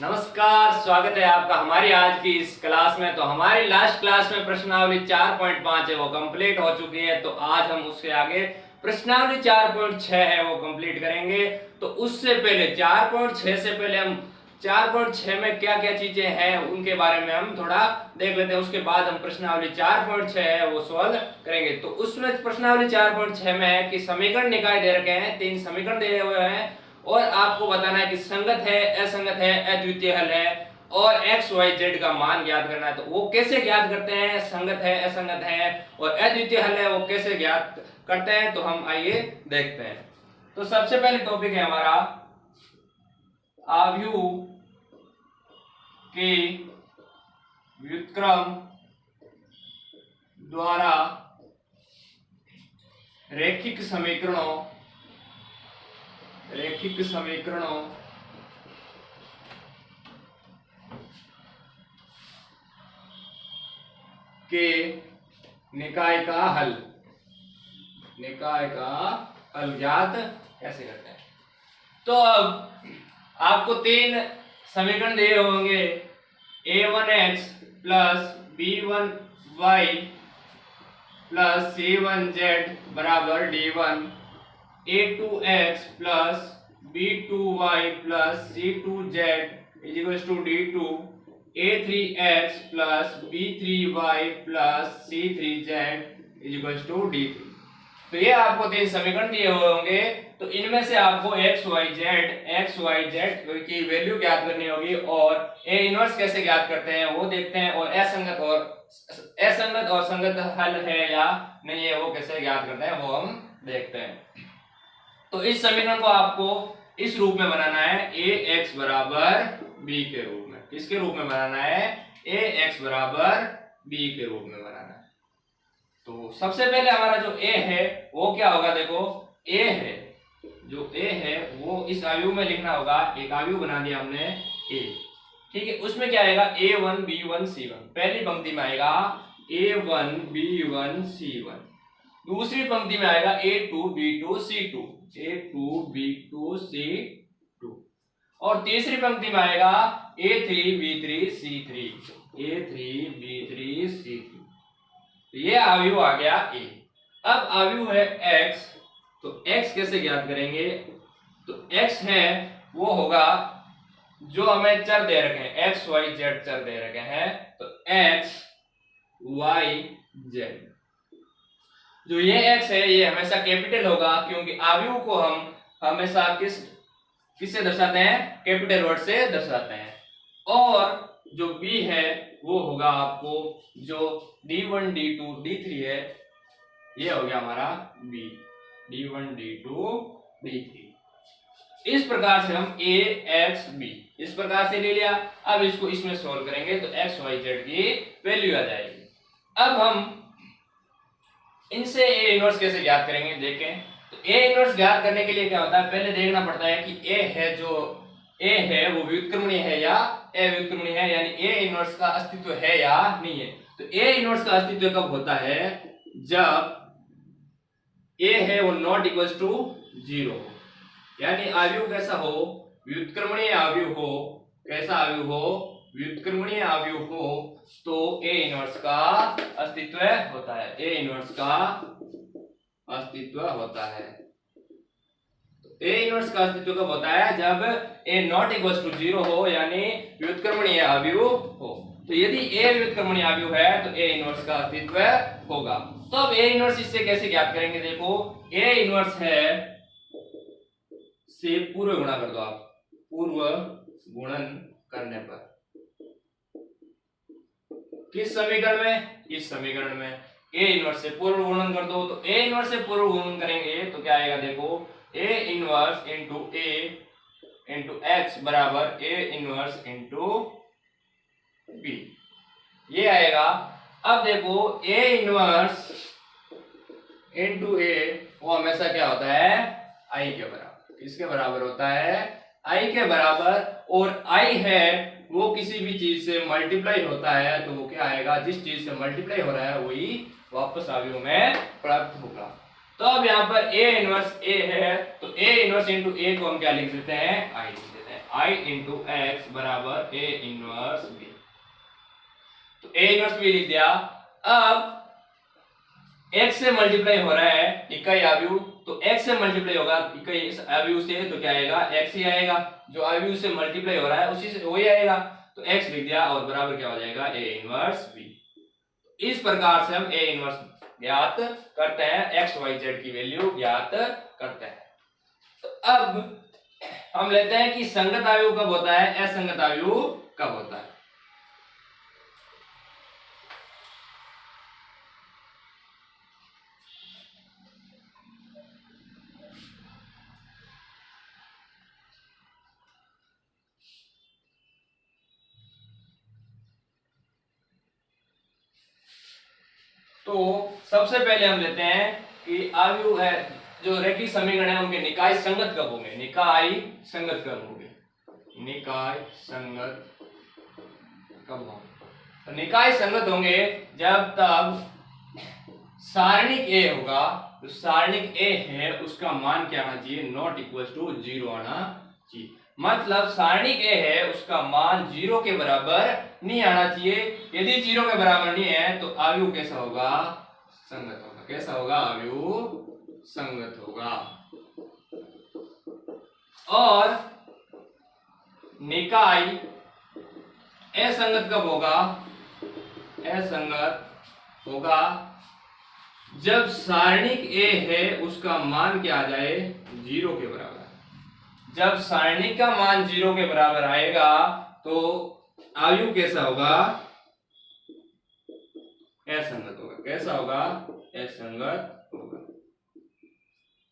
नमस्कार, स्वागत है आपका हमारी आज की इस क्लास में। तो हमारी लास्ट क्लास में प्रश्नावली 4.5 है वो कंप्लीट हो चुकी है। तो आज हम उसके आगे प्रश्नावली 4.6 है वो कंप्लीट करेंगे। तो उससे पहले 4.6 से पहले हम 4.6 में क्या क्या चीजें हैं उनके बारे में हम थोड़ा देख लेते हैं। उसके बाद हम प्रश्नावली 4.6 है वो सॉल्व करेंगे। तो उसमें प्रश्नावली 4.6 में है कि समीकरण निकाय दे रखे हैं, 3 समीकरण दिए हुए हैं और आपको बताना है कि संगत है, असंगत है, अद्वितीय हल है और एक्स वाई जेड का मान ज्ञात करना है। तो वो कैसे ज्ञात करते हैं, संगत है, असंगत है और अद्वितीय हल है वो कैसे ज्ञात करते हैं, तो हम आइए देखते हैं। तो सबसे पहले टॉपिक है हमारा आव्यूह के व्युत्क्रम द्वारा रैखिक समीकरणों के निकाय का हल ज्ञात कैसे करते हैं। तो अब आपको 3 समीकरण दिए होंगे, a1x plus b1y plus c1z बराबर d1, a2x plus b2y plus c2z is equal to d2, a3x plus b3y plus c3z is equal to d3। तो ये आपको 3 समीकरण दिए हुए होंगे। तो इनमें से आपको x y z की वैल्यू ज्ञात करनी होगी और a इनवर्स कैसे ज्ञात करते हैं वो देखते हैं, और असंगत और संगत हल है या नहीं है वो कैसे ज्ञात करते हैं वो हम देखते हैं। तो इस समीकरण को आपको इस रूप में बनाना है, ax बराबर b के रूप में। किसके रूप में बनाना है? ax बराबर b के रूप में बनाना है। तो सबसे पहले हमारा जो a है वो क्या होगा, देखो a है, जो a है वो इस आव्यूह में लिखना होगा। एक आव्यूह बना दिया हमने a, ठीक है। उसमें क्या आएगा? a1 b1 c1, पहली पंक्ति में आएगा a1 b1 c1, दूसरी पंक्ति में आएगा a2 b2 c2, a2 b2 c2, और तीसरी पंक्ति में आएगा a3 b3 c3, a3 b3 c3। ये आव्यूह आ गया a। अब आव्यूह है x, तो x कैसे ज्ञात करेंगे? तो x है वो होगा जो हमें चर दे रखे हैं, x y z चर दे रखे हैं। तो x y z, जो ये x है ये हमेशा कैपिटल होगा, क्योंकि आव्यूह को हम हमेशा किससे दर्शाते हैं? कैपिटल वर्ड से दर्शाते हैं। और जो b है वो होगा आपको जो d1 d2 d3 है, ये हो गया हमारा b, d1 d2 d3। इस प्रकार से हम a x b इस प्रकार से ले लिया। अब इसको इसमें सोल्व करेंगे तो x y z की वैल्यू आ जाएगी। अब हम इनसे a इनवर्स कैसे ज्ञात करेंगे देखें। तो a इनवर्स ज्ञात करने के लिए क्या होता है, पहले देखना पड़ता है कि a है जो a है वो व्युत्क्रमणीय है या अव्युत्क्रमणीय है, यानी a इनवर्स का अस्तित्व है या नहीं है। तो a इनवर्स का अस्तित्व कब होता है? जब a है वो नॉट इक्वल टू 0, यानी आव्यूह कैसा हो? व्युत्क्रमणीय आव्यूह हो। कैसा आव्यूह हो? व्युत्क्रमणीय आव्यूह हो तो a इनवर्स का अस्तित्व होता है, a इनवर्स का अस्तित्व होता है। तो a इनवर्स का अस्तित्व कब होता है? जब a नॉट इक्वल टू 0 हो, यानी व्युत्क्रमणीय आव्यूह हो। तो यदि a व्युत्क्रमणीय आव्यूह है तो a इनवर्स का अस्तित्व होगा। तो अब a इनवर्स इससे कैसे ज्ञात करेंगे? देखो a इनवर्स है से पूर्व गुणा कर दो आप, पूर्व गुणन करने पर किस समीकरण में? इस समीकरण में a इनवर्स से पूर्व गुणन कर दो। तो a इनवर्स से पूर्व गुणन करेंगे तो क्या आएगा? देखो a inverse into a into x बराबर a इनवर्स इंटू b, ये आएगा। अब देखो a इनवर्स इंटू a वो हमेशा क्या होता है? I के बराबर। किसके बराबर होता है? I के बराबर। और I है वो किसी भी चीज से मल्टीप्लाई होता है तो वो क्या आएगा? जिस चीज से मल्टीप्लाई हो रहा है वही वापस आव्यूह में प्राप्त होगा। तो अब यहाँ पर ए इनवर्स ए है, तो ए इनवर्स इंटू ए को हम क्या लिख देते हैं, आई लिख देते हैं। आई इंटू एक्स बराबर ए इनवर्स बी, तो ए इनवर्स बी लिख दिया। अब x से मल्टीप्लाई हो रहा है इकाई आव्यूह, तो x से मल्टीप्लाई होगा इकाई आव्यूह से, तो क्या आएगा, x ही आएगा। जो आव्यूह से मल्टीप्लाई हो रहा है उसी से वही आएगा, तो x लिख दिया और बराबर क्या हो जाएगा, a इनवर्स b। इस प्रकार से हम a इनवर्स ज्ञात करते हैं, x y z की वैल्यू ज्ञात करते हैं। तो अब हम लेते हैं कि संगत आव्यूह कब होता है, असंगत आव्यूह कब होता है। तो सबसे पहले हम लेते हैं कि आव्यूह है जो रेखीय समीकरण है उनके निकाय संगत कब होंगे, निकाय संगत कब होंगे, निकाय संगत कब होंगे। तो निकाय संगत होंगे जब तक सारणिक ए होगा, जो सारणिक ए है उसका मान क्या आना चाहिए, नॉट इक्वल टू 0 आना चाहिए। मतलब सारणिक ए है उसका मान 0 के बराबर नहीं आना चाहिए। यदि 0 के बराबर नहीं है तो आव्यूह कैसा होगा, संगत होगा। कैसा होगा, आव्यूह संगत होगा। और निकाय असंगत कब होगा, असंगत होगा जब सारणिक ए है उसका मान क्या आ जाए, 0 के बराबर। जब सारणिक का मान 0 के बराबर आएगा तो आव्यूह कैसा होगा, असंगत होगा। कैसा होगा, असंगत होगा।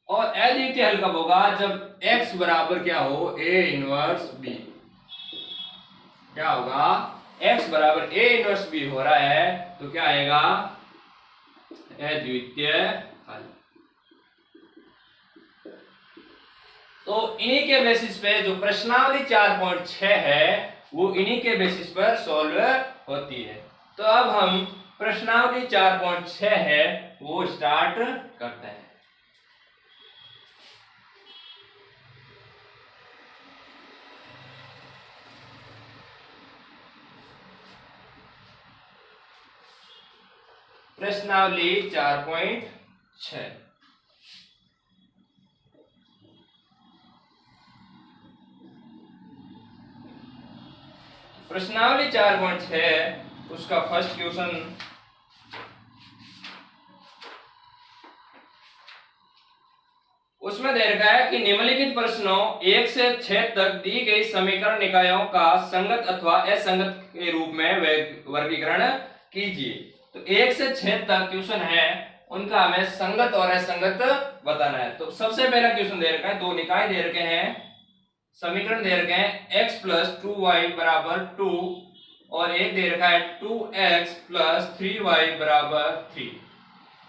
और अद्वितीय हल कब होगा, जब x बराबर क्या हो, a इनवर्स b। क्या होगा, x बराबर a इनवर्स b हो रहा है तो क्या आएगा, अद्वितीय हल। तो इन्हीं के बेसिस पे जो प्रश्नावली 4.6 है वो इन्हीं के बेसिस पर सॉल्व होती है। तो अब हम प्रश्नावली 4.6 है वो स्टार्ट करते हैं। प्रश्नावली 4.6 प्रश्नावली 4.6 उसका फर्स्ट क्वेश्चन उसमें दे रखा है कि निम्नलिखित प्रश्नों 1 से 6 तक दी गई समीकरण निकायों का संगत अथवा असंगत के रूप में वर्गीकरण कीजिए। तो 1 से 6 तक क्वेश्चन है, उनका हमें संगत और असंगत बताना है। तो सबसे पहला क्वेश्चन दे रखा है, दो निकाय दे रखे हैं, समीकरण दे रखे हैं x प्लस 2y बराबर 2 और एक दे रखा है 2x प्लस 3y बराबर 3।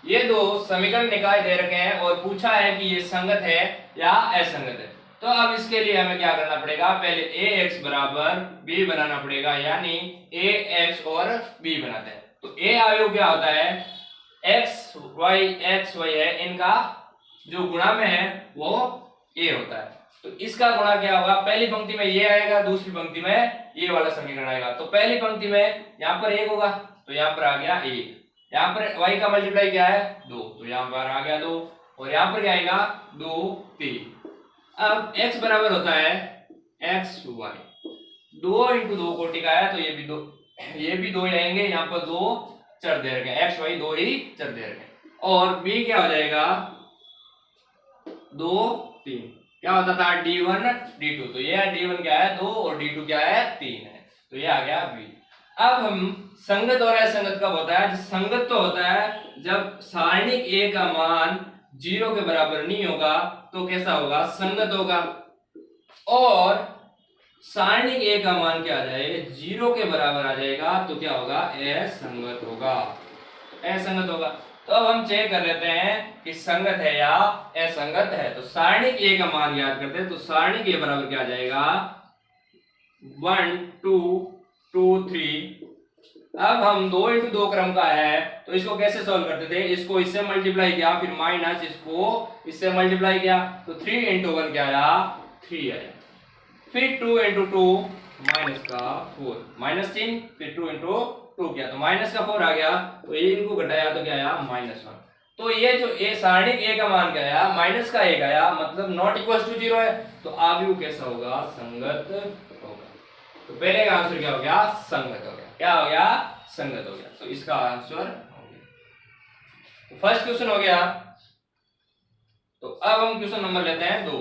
ये दो समीकरण निकाय दे रखे हैं और पूछा है कि ये संगत है या असंगत है। तो अब इसके लिए हमें क्या करना पड़ेगा, पहले ax बराबर b बनाना पड़ेगा, यानी ax और b बनाते हैं। तो a आव्यूह क्या होता है, x y है, इनका जो गुणा में है वो a होता है। तो इसका गुणा क्या होगा, पहली पंक्ति में ये आएगा, दूसरी पंक्ति में ये वाला समीकरण आएगा। तो पहली पंक्ति में यहाँ पर 1 होगा तो यहाँ पर आ गया 1, यहाँ पर y का मल्टीप्लाई क्या है 2, तो यहाँ पर आ गया 2, और यहाँ पर क्या आएगा 2 3। अब x बराबर होता है x y, 2 इंटू 2 कोटि का है तो ये भी 2 आएंगे, यहाँ पर 2 चर दे रखे हैं, x y 2 ही चर दे रखे हैं। और b क्या हो जाएगा 2 3, क्या होता था d1 d2, तो ये d1 क्या है 2 और d2 क्या है 3 है, तो ये आ गया b। अब हम संगत और असंगत कब होता है, संगत तो होता है जब सारणिक a का मान 0 के बराबर नहीं होगा तो कैसा होगा, संगत होगा। और सारणिक a का मान क्या आ जाए 0 के बराबर आ जाएगा तो क्या होगा, असंगत होगा, असंगत होगा। तो अब हम चेक कर लेते हैं कि संगत है या असंगत है। तो सारणिक a का मान याद करते हैं, तो सारणिक a बराबर क्या आ जाएगा 1 2 2 3। अब हम 2 इंटू 2 क्रम का है तो इसको कैसे सॉल्व करते थे, इसको इससे मल्टीप्लाई किया फिर माइनस इसको इससे मल्टीप्लाई किया तो 3 इंटू 1 क्या आया 3 आया, फिर 2 इंटू 2 माइनस का 4 माइनस 3 फिर 2 इंटू 2 किया तो माइनस का 4 आ गया, तो ये इनको घटाया तो क्या आया -1। तो ये जो ए सारणिक ए का मान क्या आया माइनस का 1 आया, मतलब नॉट इक्वल टू 0 है, तो आव्यूह कैसा होगा संगत होगा। तो पहले का आंसर क्या हो गया संगत हो गया, क्या हो गया संगत हो गया, तो इसका आंसर हो गया। तो फर्स्ट क्वेश्चन हो गया। तो अब हम क्वेश्चन नंबर लेते हैं 2।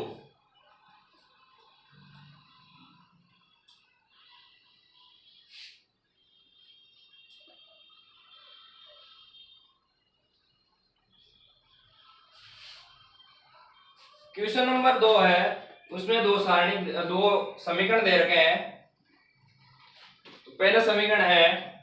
क्वेश्चन नंबर 2 है, उसमें दो समीकरण दे रखे हैं। तो पहला समीकरण है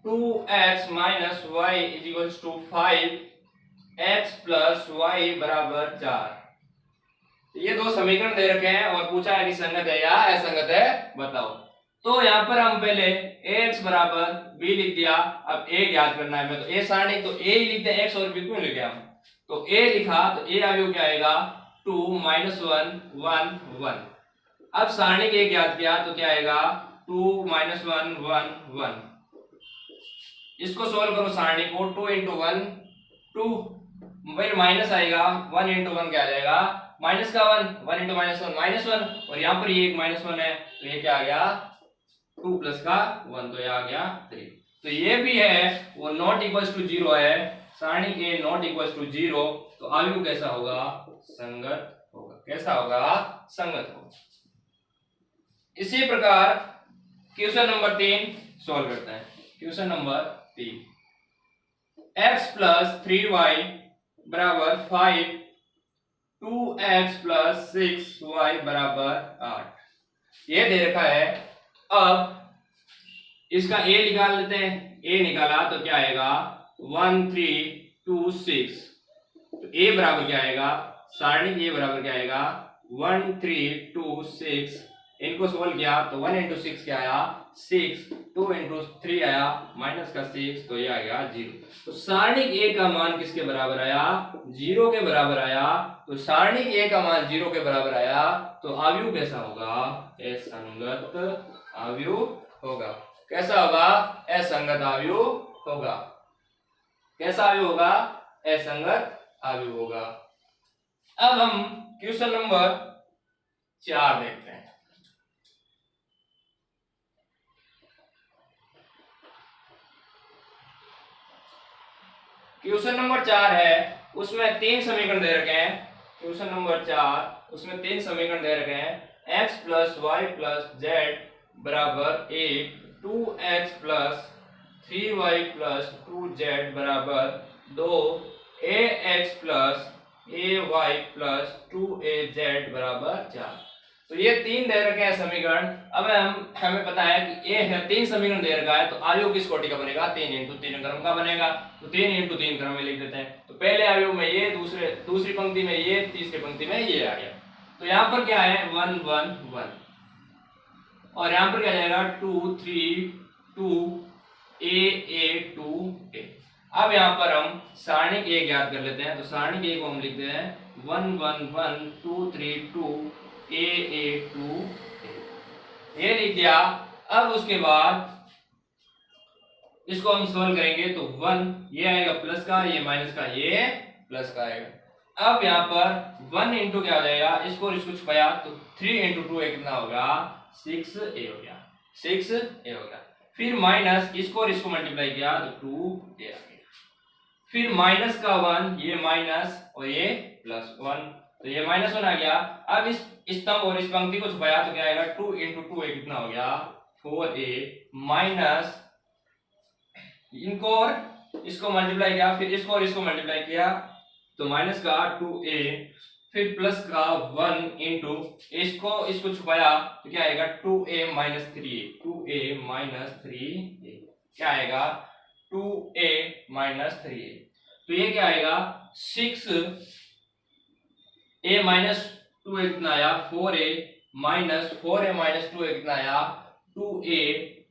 2x minus y is equal to 5x plus y बराबर 4। ये दो समीकरण दे रखे हैं और पूछा है कि संगत है या असंगत है बताओ। तो यहाँ पर हम पहले ax बराबर b लिख दिया, अब a ज्ञात करना है, मैं तो a सारणिक तो a ही लिख दे, x और b क्यों लिखे हम, तो a लिखा तो a आव्यूह क्या आएगा 2 -1 1 1। अब सारणिक a ज्ञात किया तो क्या आएगा 2 -1 1 1। इसको सोल्व करो सारणी को, 2 इंटू 1 2, फिर माइनस आएगा 1 इंटू 1 क्या आ जाएगा माइनस का 1 इंटू -1 -1, और यहाँ पर ये एक -1 है तो ये क्या आ गया 2 प्लस का 1, तो ये आ गया 3। तो ये भी है वो नॉट इक्वल टू 0 है, सारणी के नॉट इक्वल टू 0, तो आव्यूह कैसा होगा संगत होगा, कैसा होगा संगत होगा। इसी प्रकार क्वेश्चन नंबर 3 सॉल्व करते हैं। Question number 3 x plus 3y बराबर 5 2x प्लस 6y बराबर 8 ये दे रखा है। अब इसका a निकाल लेते हैं, a निकाला तो क्या आएगा 1 3 2 6, तो a बराबर क्या आएगा सारणी a बराबर क्या आएगा 1 3 2 6, इनको सोल्व किया तो 1 इंटू 6 क्या आया 6, 2 इंटू 3 आया माइनस का 6, तो ये आ गया 0। तो सारणिक a का मान किसके बराबर आया 0 के बराबर आया। तो सारणिक a का मान 0 के बराबर आया, तो आव्यूह कैसा होगा असंगत आव्यूह होगा। कैसा होगा असंगत आव्यूह होगा। कैसा आव्यूह होगा असंगत आव्यूह होगा। अब हम क्वेश्चन नंबर 4 देखते हैं। क्वेश्चन नंबर 4 है, उसमें 3 समीकरण दे रखे हैं। क्वेश्चन नंबर 4 उसमें 3 समीकरण दे रखे हैं। x plus y plus z बराबर 1, 2x plus 3y plus 2z बराबर 2, ax plus ay plus 2az बराबर 4। तो ये 3 दे रखे हैं समीकरण। अब हमें पता है कि a है 3 समीकरण दे रखा है, तो आव्यूह किस कोटि का बनेगा 3 इंटू 3 क्रम का बनेगा। तो 3 इंटू 3 क्रम में लिख देते हैं। तो पहले आव्यूह में ये, दूसरी पंक्ति में ये, तीसरी पंक्ति में ये आ गया। तो यहाँ पर क्या है 1 1 1, और यहाँ पर क्या जाएगा 2 3 2 a 2 a। अब यहाँ पर हम सारणिक a ज्ञात कर लेते हैं। तो सारणिक a को हम लिखते हैं 1 1 1 2 3 2 a 2 ये लिख दिया। अब उसके बाद इसको हम सोल्व करेंगे तो 1 ये आएगा प्लस का, ये माइनस का, ये प्लस का आएगा। अब यहाँ पर 1 इंटू क्या हो जाएगा, इसको और इसको छुपाया तो 3 इंटू 2 कितना होगा 6a हो गया, 6a हो गया। फिर माइनस इसको और इसको मल्टीप्लाई किया तो 2a आ गया। फिर माइनस का 1, ये माइनस और ये प्लस 1, तो ये -1 आ गया। अब इस स्तंभ और इस पंक्ति को छुपाया तो क्या आएगा 2 इंटू 2 कितना हो गया 4a, माइनस इनको और इसको मल्टीप्लाई किया, फिर इसको और इसको मल्टीप्लाई किया तो माइनस का 2a, फिर प्लस का 1 इंटू इसको छुपाया तो क्या आएगा 2a minus 3a, 2a minus 3a क्या आएगा 2a माइनस 3a। तो ये क्या आएगा 6a माइनस 2a कितना आया 4a, minus 4a minus 2a कितना आया 2a,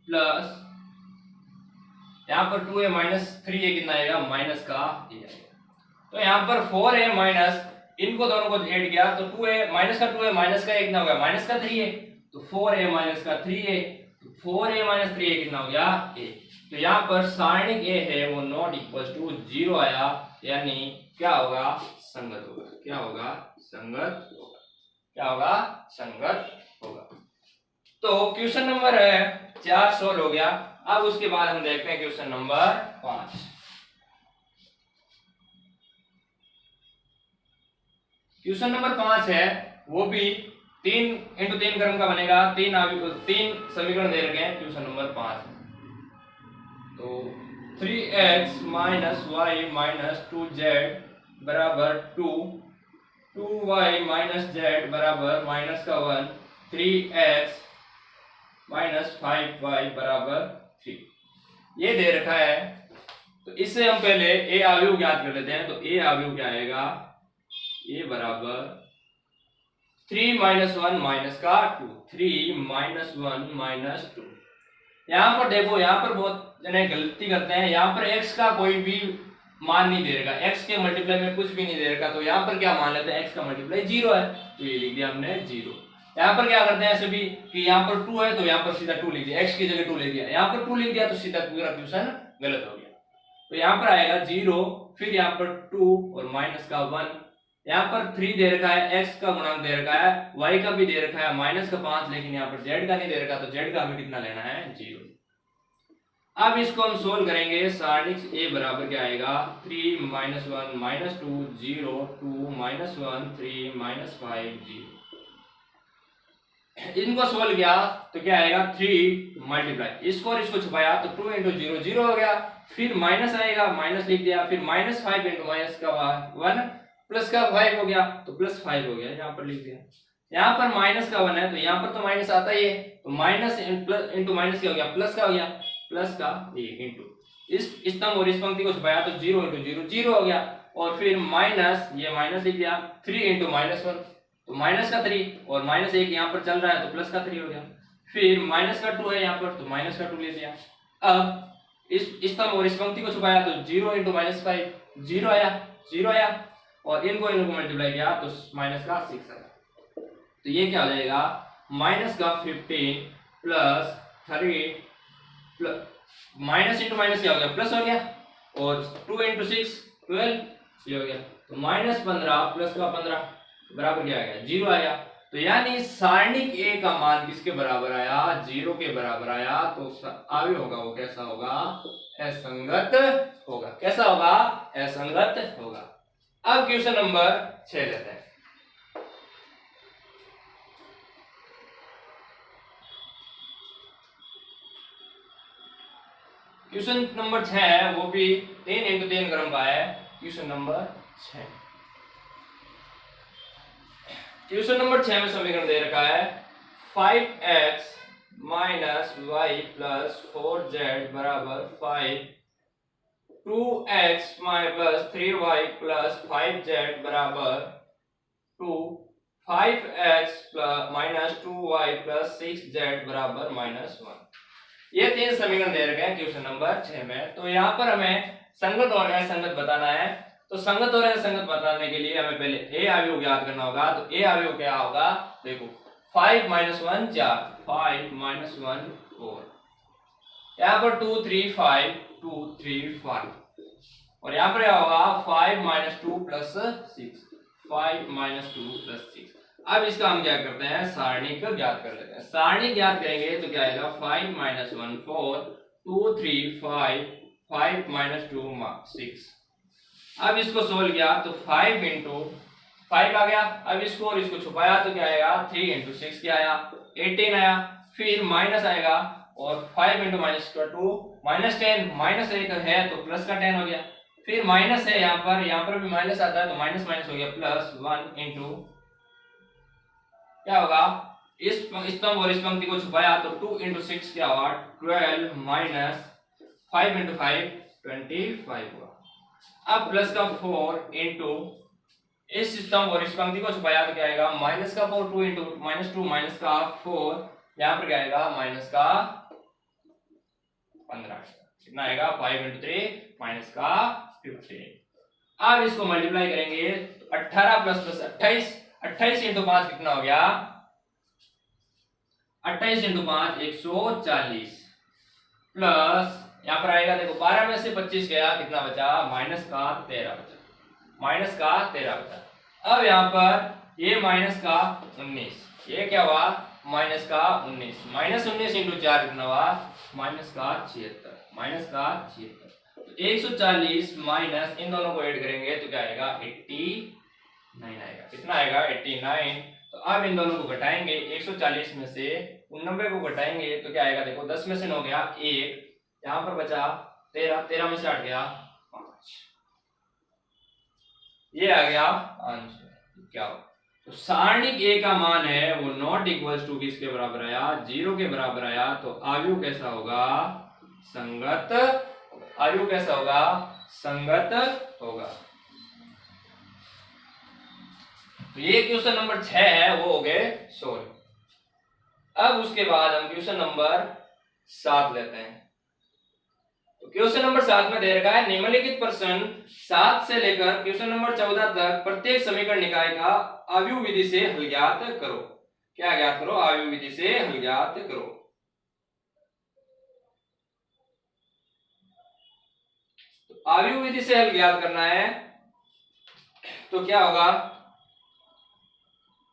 प्लस यहाँ पर 2a माइनस 3a कितना आएगा, माइनस का a आएगा। तो यहाँ पर 4a माइनस, इनको दोनों को ऐड किया तो 2a माइनस का 2a माइनस का कितना हो गया, माइनस का 3a, तो 4a माइनस का 3a, तो 4a माइनस 3a कितना हो गया, a। तो यहाँ पर सारणिक a है वो नॉट इक्वल टू 0 आया, यानी क्या होगा, संगत होगा। क्या होगा, संगत होगा। क्या होगा, संगत होगा। तो क्वेश्चन नंबर 4 सोल्व हो गया। अब उसके बाद हम देखते हैं क्वेश्चन नंबर 5। क्वेश्चन नंबर 5 है, वो भी 3 × 3 क्रम का बनेगा। 3 समीकरण दे रखे हैं क्वेश्चन नंबर 5। तो 3x minus Y minus 2z बराबर 2, 2y माइनस z बराबर माइनस का 1, 3x माइनस 5y बराबर 3, ये दे रखा है। तो इससे हम पहले a अवयव ज्ञात कर लेते हैं। तो a अवयव क्या आएगा, a बराबर 3 माइनस 1 माइनस का 2, 3 माइनस 1 माइनस 2। यहाँ पर देखो, यहाँ पर बहुत जने गलती करते हैं, यहाँ पर x का कोई भी मान नहीं दे रखा, x के मल्टीप्लाई में कुछ भी नहीं दे रखा। तो यहाँ पर क्या मान लेते हैं, x का मल्टीप्लाई 0 है, तो ये लिख दिया हमने 0। यहाँ पर क्या करते हैं ऐसे भी कि यहाँ पर 2 है तो यहाँ पर सीधा 2 लिख दिया, x की जगह 2 लिख दिया, यहाँ पर 2 लिख दिया तो सीधा पूरा क्वेश्चन गलत हो गया। तो यहाँ पर आएगा 0, फिर यहाँ पर 2 और माइनस का 1, यहाँ पर 3 दे रखा है, x का गुणांक दे रखा है, y का भी दे रखा है माइनस का 5, लेकिन यहाँ पर z का नहीं दे रखा, तो z का हमें कितना लेना है, 0। अब इसको हम सोल्व करेंगे। सारणिक a बराबर क्या आएगा, 3 माइनस 1 माइनस 2 0 2 माइनस 1 3 माइनस 5 0। इनको सोल्व किया तो क्या आएगा, 3 मल्टीप्लाई, इसको और इसको छुपाया तो 2 × 0 0 हो गया, फिर माइनस आएगा, माइनस लिख दिया, फिर माइनस 5 × माइनस का 1 प्लस का 5 हो गया, तो प्लस 5 हो गया, यहाँ पर लिख दिया। यहाँ पर माइनस का 1 है तो यहाँ पर तो माइनस आता ही है, तो माइनस इंटू माइनस क्या हो गया, प्लस का हो गया, प्लस का 1 इंटू इस स्तंभ और इस पंक्ति को छुपाया तो 0 × 0 0 हो गया, और फिर माइनस, ये माइनस लिख दिया, 3 × माइनस 1 तो माइनस का 3, और माइनस 1 यहाँ पर चल रहा है तो प्लस का 3 हो गया, फिर माइनस का 2 है यहाँ पर तो माइनस का 2 ले दिया। अब इस स्तंभ और इस पंक्ति को छुपाया तो 0 × माइनस 5 0 आया, 0 आया, और इनको मल्टीप्लाई किया तो माइनस का 6 आया। तो ये क्या हो जाएगा, माइनस का 15 plus 3 plus minus into minus क्या हो गया, प्लस हो गया, और 2 × 6 12 ये हो गया, तो माइनस 15 प्लस का 15 बराबर क्या आ गया, 0 आया। तो यानी सारणिक a का मान किसके बराबर आया, 0 के बराबर आया। तो अवयव होगा वो कैसा होगा, असंगत होगा। कैसा होगा, असंगत होगा। अब क्वेश्चन नंबर 6 लेते हैं। क्वेश्चन नंबर 6 है, वो भी 3 × 3 क्रम का है। क्वेश्चन नंबर 6, क्वेश्चन नंबर 6 में समीकरण दे रखा है 5x minus y plus 4z बराबर 5, 2x plus 3y plus 5z बराबर 2, 5x minus 2y plus 6z बराबर -1। ये 3 समीकरण दे रखे हैं क्वेश्चन नंबर 6 में। तो यहाँ पर हमें संगत और असंगत बताना है। तो संगत और असंगत बताने के लिए हमें पहले a अवयव ज्ञात करना होगा। तो a अवयव क्या होगा, देखो 5 - 1 4, 5 - 1 4, यहाँ पर 2 3 5 2 3 5, और यहाँ पर क्या होगा 5 - 2 + 6, 5 - 2 + 6। अब इसका हम क्या करते हैं, सारणिक ज्ञात कर लेते हैं। सारणिक ज्ञात करेंगे तो क्या आएगा 5 - 1 4 2 3 5 5 - 2 6। अब इसको सोल्व किया तो 5 × 5 आ गया। अब इसको और इसको छुपाया तो क्या आएगा 3 × 6 क्या आया 18 आया, फिर माइनस आएगा, और 5 × -2 -10, माइनस एक है तो प्लस का 10 हो गया, फिर माइनस है यहाँ पर भी माइनस आता है तो माइनस माइनस हो गया +1 × क्या होगा, इस स्तंभ और इस पंक्ति को छुपाया तो 2 × 6 क्या हुआ 12 माइनस 5 × 5 25 हुआ। अब प्लस का 4 × इस स्तंभ और इस पंक्ति को छुपाया तो क्या आएगा माइनस का 4 2 × -2 माइनस का 4, यहाँ पर क्या आएगा माइनस का 15 कितना आएगा 5 into 3 माइनस का 15। अब इसको मल्टीप्लाई करेंगे तो 18 प्लस प्लस 28, 28 इंटू 5 कितना हो गया 28 इंटू 5 140 प्लस यहाँ पर आएगा देखो 12 में से 25 गया कितना बचा माइनस का 13 बचा, माइनस का 13 बचा। अब यहाँ पर ये माइनस का 19, ये क्या हुआ माइनस का 19, माइनस 19 इंटू 4 कितना हुआ माइनस का 76, माइनस का 76। तो 140 माइनस इन दोनों को ऐड करेंगे तो क्या आएगा 89 आएगा, कितना आएगा 89। तो अब इन दोनों को घटाएंगे 140 में से 89 को घटाएंगे तो क्या आएगा देखो 10 में से 9 गया 1, यहाँ पर बचा 13, 13 में से 8 गया 5, ये आ गया आंसर। क्या हो तो सारणिक a का मान है वो नॉट इक्वल्स टू किसके बराबर आया 0 के बराबर आया। तो आयु कैसा होगा संगत, आयु कैसा होगा संगत होगा। तो ये क्वेश्चन नंबर 6 है वो हो गए सोल्व। अब उसके बाद हम क्वेश्चन नंबर 7 लेते हैं। तो क्वेश्चन नंबर 7 में दे रखा है निम्नलिखित प्रश्न 7 से लेकर क्वेश्चन नंबर 14 तक प्रत्येक समीकरण निकाय का आव्यूह विधि से हल ज्ञात करो। क्या ज्ञात करो आव्यूह विधि से हल ज्ञात करो। तो आव्यूह विधि से हल ज्ञात करना है तो क्या होगा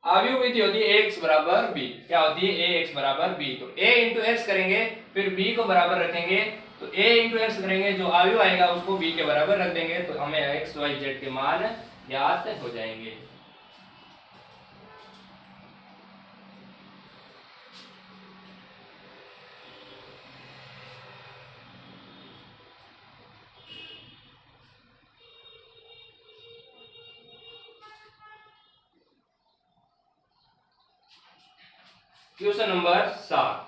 आव्यूह विधि होती है ax बराबर b, क्या होती है ax बराबर b। तो a इंटू एक्स करेंगे फिर b को बराबर रखेंगे तो a इंटू एक्स करेंगे जो आयु आएगा उसको b के बराबर रख देंगे तो हमें x y z के मान ज्ञात हो जाएंगे। Question number 7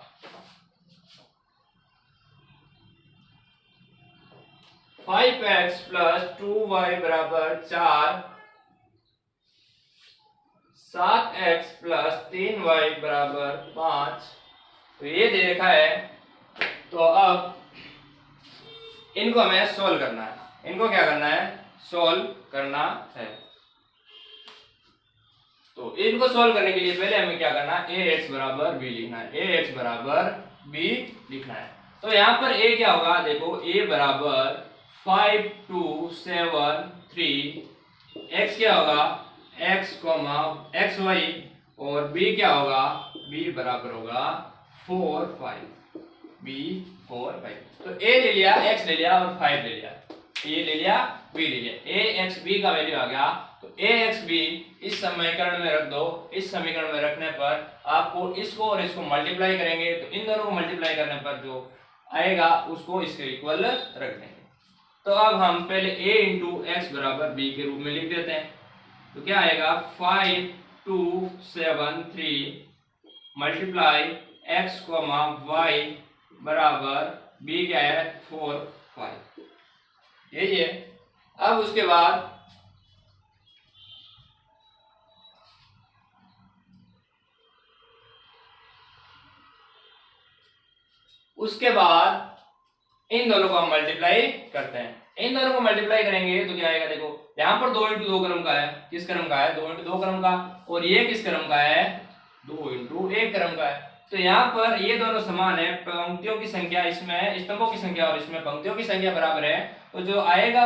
5x plus 2y बराबर 4, 7x प्लस 3y बराबर 5। तो ये दे रखा है तो अब इनको हमें सोल्व करना है। इनको क्या करना है सोल्व करना है। तो इनको सोल्व करने के लिए पहले हमें क्या करना है ax बराबर b लिखना है, ax बराबर b लिखना है। तो यहाँ पर a क्या होगा देखो a बराबर 5 2 7 3, x क्या होगा x x y और b क्या होगा b बराबर होगा 4 5, b 4 5। तो a ले लिया x ले लिया और 5 ले लिया, a ले लिया b ले लिया, a x b का वैल्यू आ गया। तो a x b इस समीकरण में रख दो। इस समीकरण में रखने पर आपको इसको और इसको मल्टीप्लाई करेंगे तो इन दोनों को मल्टीप्लाई करने पर जो आएगा उसको इसके इक्वल रख देंगे। तो अब हम पहले a इंटू एक्स बराबर b के रूप में लिख देते हैं। तो क्या आएगा 5 2 7 3 मल्टीप्लाई x y बराबर b क्या है 4 5, यही है। अब उसके बाद इन दोनों को हम मल्टीप्लाई करते हैं। इन दोनों को मल्टीप्लाई करेंगे तो क्या आएगा देखो यहाँ पर 2 इंटू 2 क्रम का है, किस क्रम का है 2 इंटू 2 क्रम का, और ये किस क्रम का है 2 इंटू 1 क्रम का है। तो यहाँ पर ये दोनों समान है, पंक्तियों की संख्या इसमें स्तंभों की संख्या और इसमें पंक्तियों की संख्या बराबर है। तो जो आएगा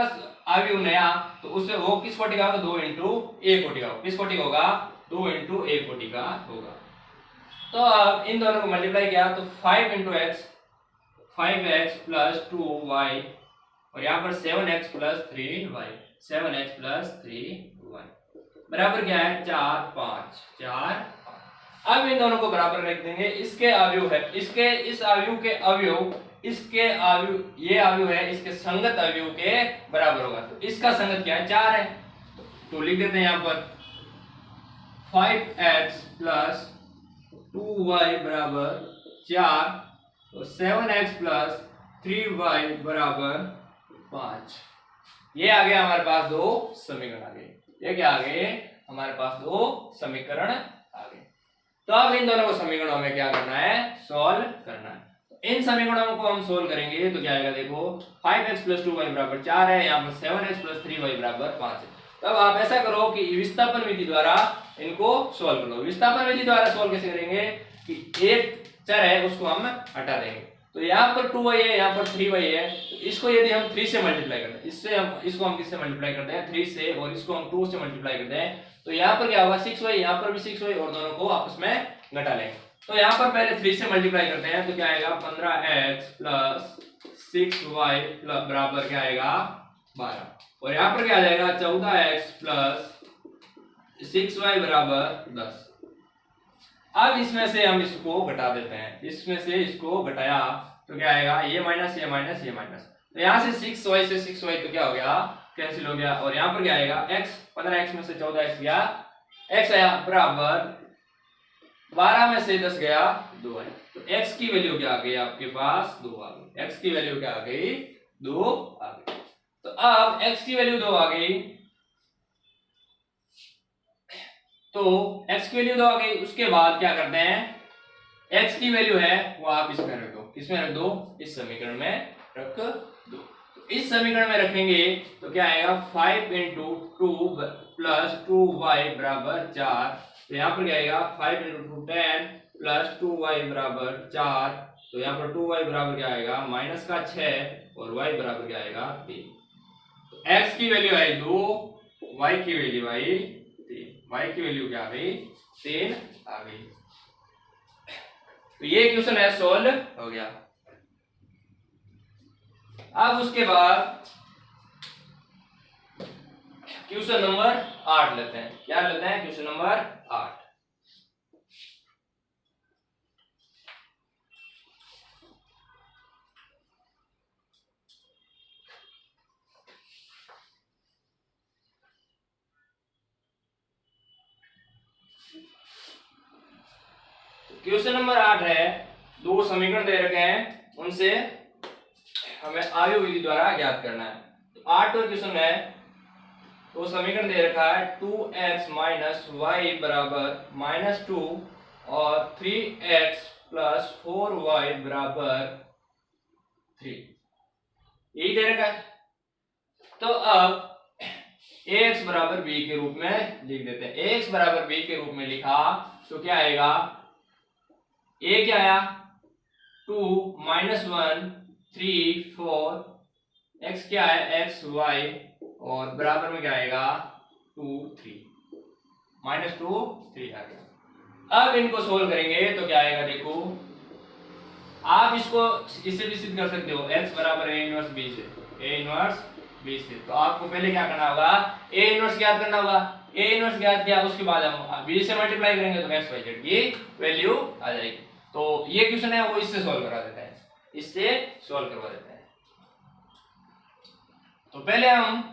आव्यूह नया तो उससे वो किस कोटि का होगा 2 इंटू a कोटि का, किस कोटि का होगा 2 इंटू a कोटि का होगा। तो अब इन दोनों को मल्टीप्लाई किया तो 5 into x 5x plus 2y और यहाँ पर 7x plus 3y, 7x plus 3y बराबर क्या है 4 5 4 5। अब इन दोनों को बराबर रख देंगे। इसके आव्यूह है, इसके इस आव्यूह के आव्यूह इसके आव्यूह ये आव्यूह है इसके संगत आव्यूह के बराबर होगा। तो इसका संगत क्या है 4 है तो लिख देते हैं यहाँ पर 5x प्लस 2y बराबर 4 तो 7x प्लस 3y बराबर 5। ये आ गया हमारे पास 2 समीकरण आ गए। ये क्या आ गए हमारे पास 2 समीकरण आ गए। तो अब इन दोनों को समीकरणों में क्या करना है सॉल्व करना है। इन समीकरणों को हम सोल्व करेंगे तो क्या आएगा, देखो 5x + 2y बराबर 4 है, यहाँ पर 7x + 3y बराबर 5 है। तब आप ऐसा करो कि विस्थापन विधि द्वारा इनको सोल्व करो। विस्थापन विधि द्वारा सोल्व कैसे करेंगे कि एक चर है उसको हम हटा देंगे। तो यहाँ पर 2y है, यहाँ पर 3y है, तो इसको यदि हम 3 से मल्टीप्लाई करते हैं, इससे हम इसको हम किससे मल्टीप्लाई करते हैं 3 से, और इसको हम 2 से मल्टीप्लाई करते हैं, तो यहाँ पर क्या होगा 6y, यहाँ पर भी 6y, और दोनों को आपस में घटा लेंगे। तो यहाँ पर पहले 3 से मल्टीप्लाई करते हैं, तो क्या आएगा 15x + 6y बराबर क्या आएगा 12, और यहाँ पर क्या आ जाएगा 14x + 6y बराबर 10। अब इसमें से हम इसको घटा देते हैं, इसमें से इसको घटाया तो क्या आएगा, ये माइनस ये माइनस ये माइनस, तो यहाँ से 6y से 6y तो क्या हो गया कैंसिल हो गया, और यहाँ पर क्या आएगा x, 15x में से 14x गया, x आया बराबर 12 में से 10 गया 2 है, तो x की वैल्यू क्या आ गई आपके पास 2 आ गई, x की वैल्यू क्या आ गई 2 आ गई। तो अब x की वैल्यू 2 आ गई, तो x की वैल्यू 2 आ गई, उसके बाद क्या करते हैं, x की वैल्यू है वो आप इसमें रख दो, किसमें रख दो, इस समीकरण में रख दो। तो इस समीकरण में रखेंगे तो क्या आएगा 5 × 2 + 2y बराबर 4, तो यहाँ पर क्या आएगा 5 × 2 10 + 2y बराबर 4, तो यहाँ पर 2y बराबर क्या आएगा -6 और y बराबर क्या आएगा 3। तो x की वैल्यू आई 2, y की वैल्यू आई 3, y की वैल्यू क्या आ गई 3 आ गई। तो ये क्वेश्चन है सोल्व हो गया। अब उसके बाद क्वेश्चन नंबर 8 लेते हैं, क्या लेते हैं क्वेश्चन नंबर 8। क्वेश्चन नंबर 8 है, दो समीकरण दे रखे हैं, उनसे हमें आयु विधि द्वारा ज्ञात करना है। तो 8 क्वेश्चन है, तो समीकरण दे रखा है 2x - y बराबर -2 और 3x + 4y बराबर 3, यही दे रखा है। तो अब ax बराबर b के रूप में लिख देते हैं। ax बराबर b के रूप में लिखा तो क्या आएगा, a क्या आया 2 - 1 3 4, x क्या है x y, और बराबर में क्या आएगा 2 3, -2 3 आ गया। अब इनको सोल्व करेंगे तो क्या आएगा, देखो आप इसको इससे भी सिद्ध कर सकते हो, x बराबर a इनवर्स b से, a इनवर्स b से। तो आपको पहले क्या करना होगा, a इनवर्स ज्ञात करना होगा, a इनवर्स ज्ञात किया उसके बाद हम b से मल्टीप्लाई करेंगे तो x y z की वैल्यू आ जाएगी। तो ये क्वेश्चन है वो इससे सॉल्व करा देता है, इससे सॉल्व करवा देता है। तो पहले हम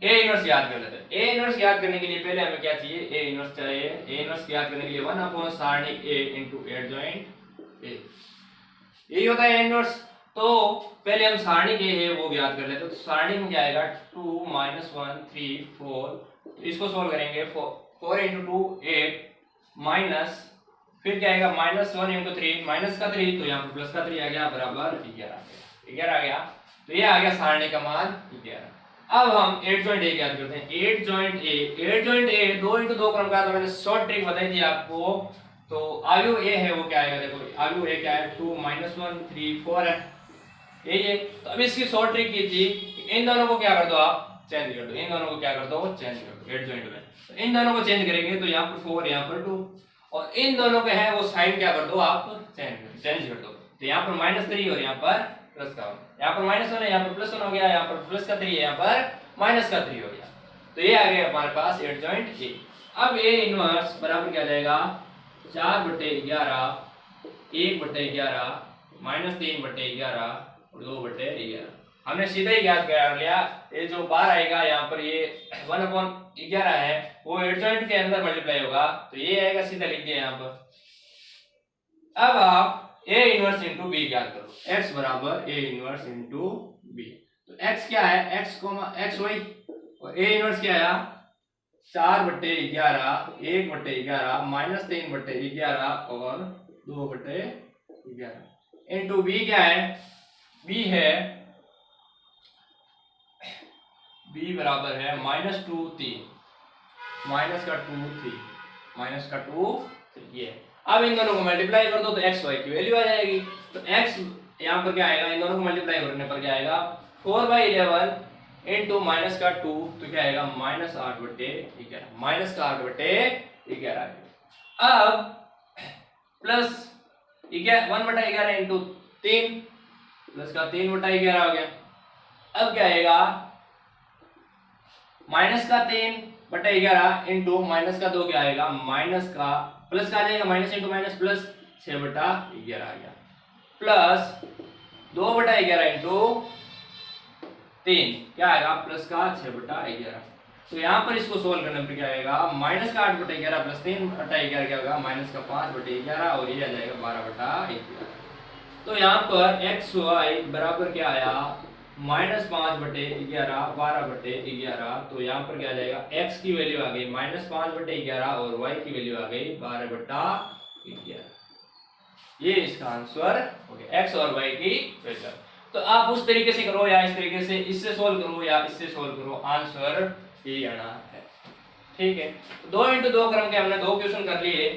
a इनवर्स याद कर लेते हैं। a इनवर्स याद करने के लिए पहले हमें क्या चाहिए, a इनवर्स चाहिए। a इनवर्स याद करने के लिए 1 सारणी a × एडजॉइंट a, यही होता है a इनवर्स। तो पहले हम सारणी के है वो याद कर लेते हैं। तो सारणी में क्या आएगा 2 - 1 3 4, तो इसको सॉल्व करेंगे 4 × 2 8 माइनस, फिर क्या आएगा -1 × 3 -3, तो यहाँ पर +3 आ गया बराबर 11 आ गया। तो ये आ गया सारणी का मान 11। अब हम एडजॉइंट ए याद करते हैं। एडजॉइंट ए 2 × 2 क्रम का, तो मैंने शॉर्ट ट्रिक बताई थी आपको। तो आयु ए है वो क्या आएगा, देखो आयु ए क्या है 2 - 1 3 4 है, ये। तो अब इसकी शॉर्ट ट्रिक की थी, इन दोनों को क्या कर दो आप चेंज कर दो, इन दोनों को क्या कर दो चेंज कर दो एडजॉइंट में। तो इन दोनों को चेंज करेंगे तो यहाँ पर 4 यहाँ पर 2, और इन दोनों के हैं वो साइन क्या कर दो आप चेंज कर दो। तो यहाँ पर -3 और यहाँ पर +1, यहाँ पर -1 है, यहाँ पर +1 हो गया, यहाँ पर +3 है, यहाँ पर -3 हो गया। तो ये आ गया हमारे पास एडजॉइंट ए। अब ए इनवर्स बराबर क्या जाएगा 4/11 1/11 -3/11 और 2/11। हमने सीधा ही ज्ञात कर लिया, ये जो बार आएगा यहाँ पर ये 1/11 है वो एडजॉइंट के अंदर मल्टीप्लाई होगा, तो ये आएगा, सीधा लिख दिया यहाँ पर। अब आप a इनवर्स × b ज्ञात करो, x बराबर a इनवर्स × b। तो x क्या है x, y, और a इनवर्स क्या आया 4/11 1/11 -3/11 और 2/11। इंटू बी क्या है, बी है, बी बराबर है -2 3, माइनस का 2 3, माइनस का 2 ये। अब इन दोनों को मल्टीप्लाई कर दो तो एक्स वाई की वैल्यू आ जाएगी। तो एक्स यहाँ पर क्या आएगा, इन दोनों को मल्टीप्लाई करने पर क्या आएगा, 4/11 इंटू माइनस का 2 तो क्या आएगा -8/11, माइनस का 8/11। अब प्लस 1/11 इंटू 3 प्लस का 3/11 हो गया। अब क्या आएगा, माइनस का 3/11 इंटू माइनस का 2 क्या आएगा, माइनस का प्लस का आ जाएगा, माइनस इंटू माइनस प्लस 6/11 आ गया, प्लस 2/11 इंटू 3 क्या आएगा, प्लस का 6/11। तो यहाँ पर इसको सोल्व करने पर क्या आएगा, माइनस का 8/11 प्लस 3/11 क्या होगा, माइनस का 5/11 और ये आ जाएगा 12/11। तो यहाँ पर एक्स वाई बराबर क्या आया, -5/11, 12/11। तो यहाँ पर क्या आ जाएगा, x की वैल्यू आ गई -5/11 और y की वैल्यू आ गई 12/11। ये इसका आंसर हो गया, x और y की वैल्यू। तो आप उस तरीके से करो या इस तरीके से, इससे सोल्व करो या इससे सोल्व करो, आंसर ये आना है। ठीक है, 2 इंटू 2 क्रम के हमने 2 क्वेश्चन कर लिए।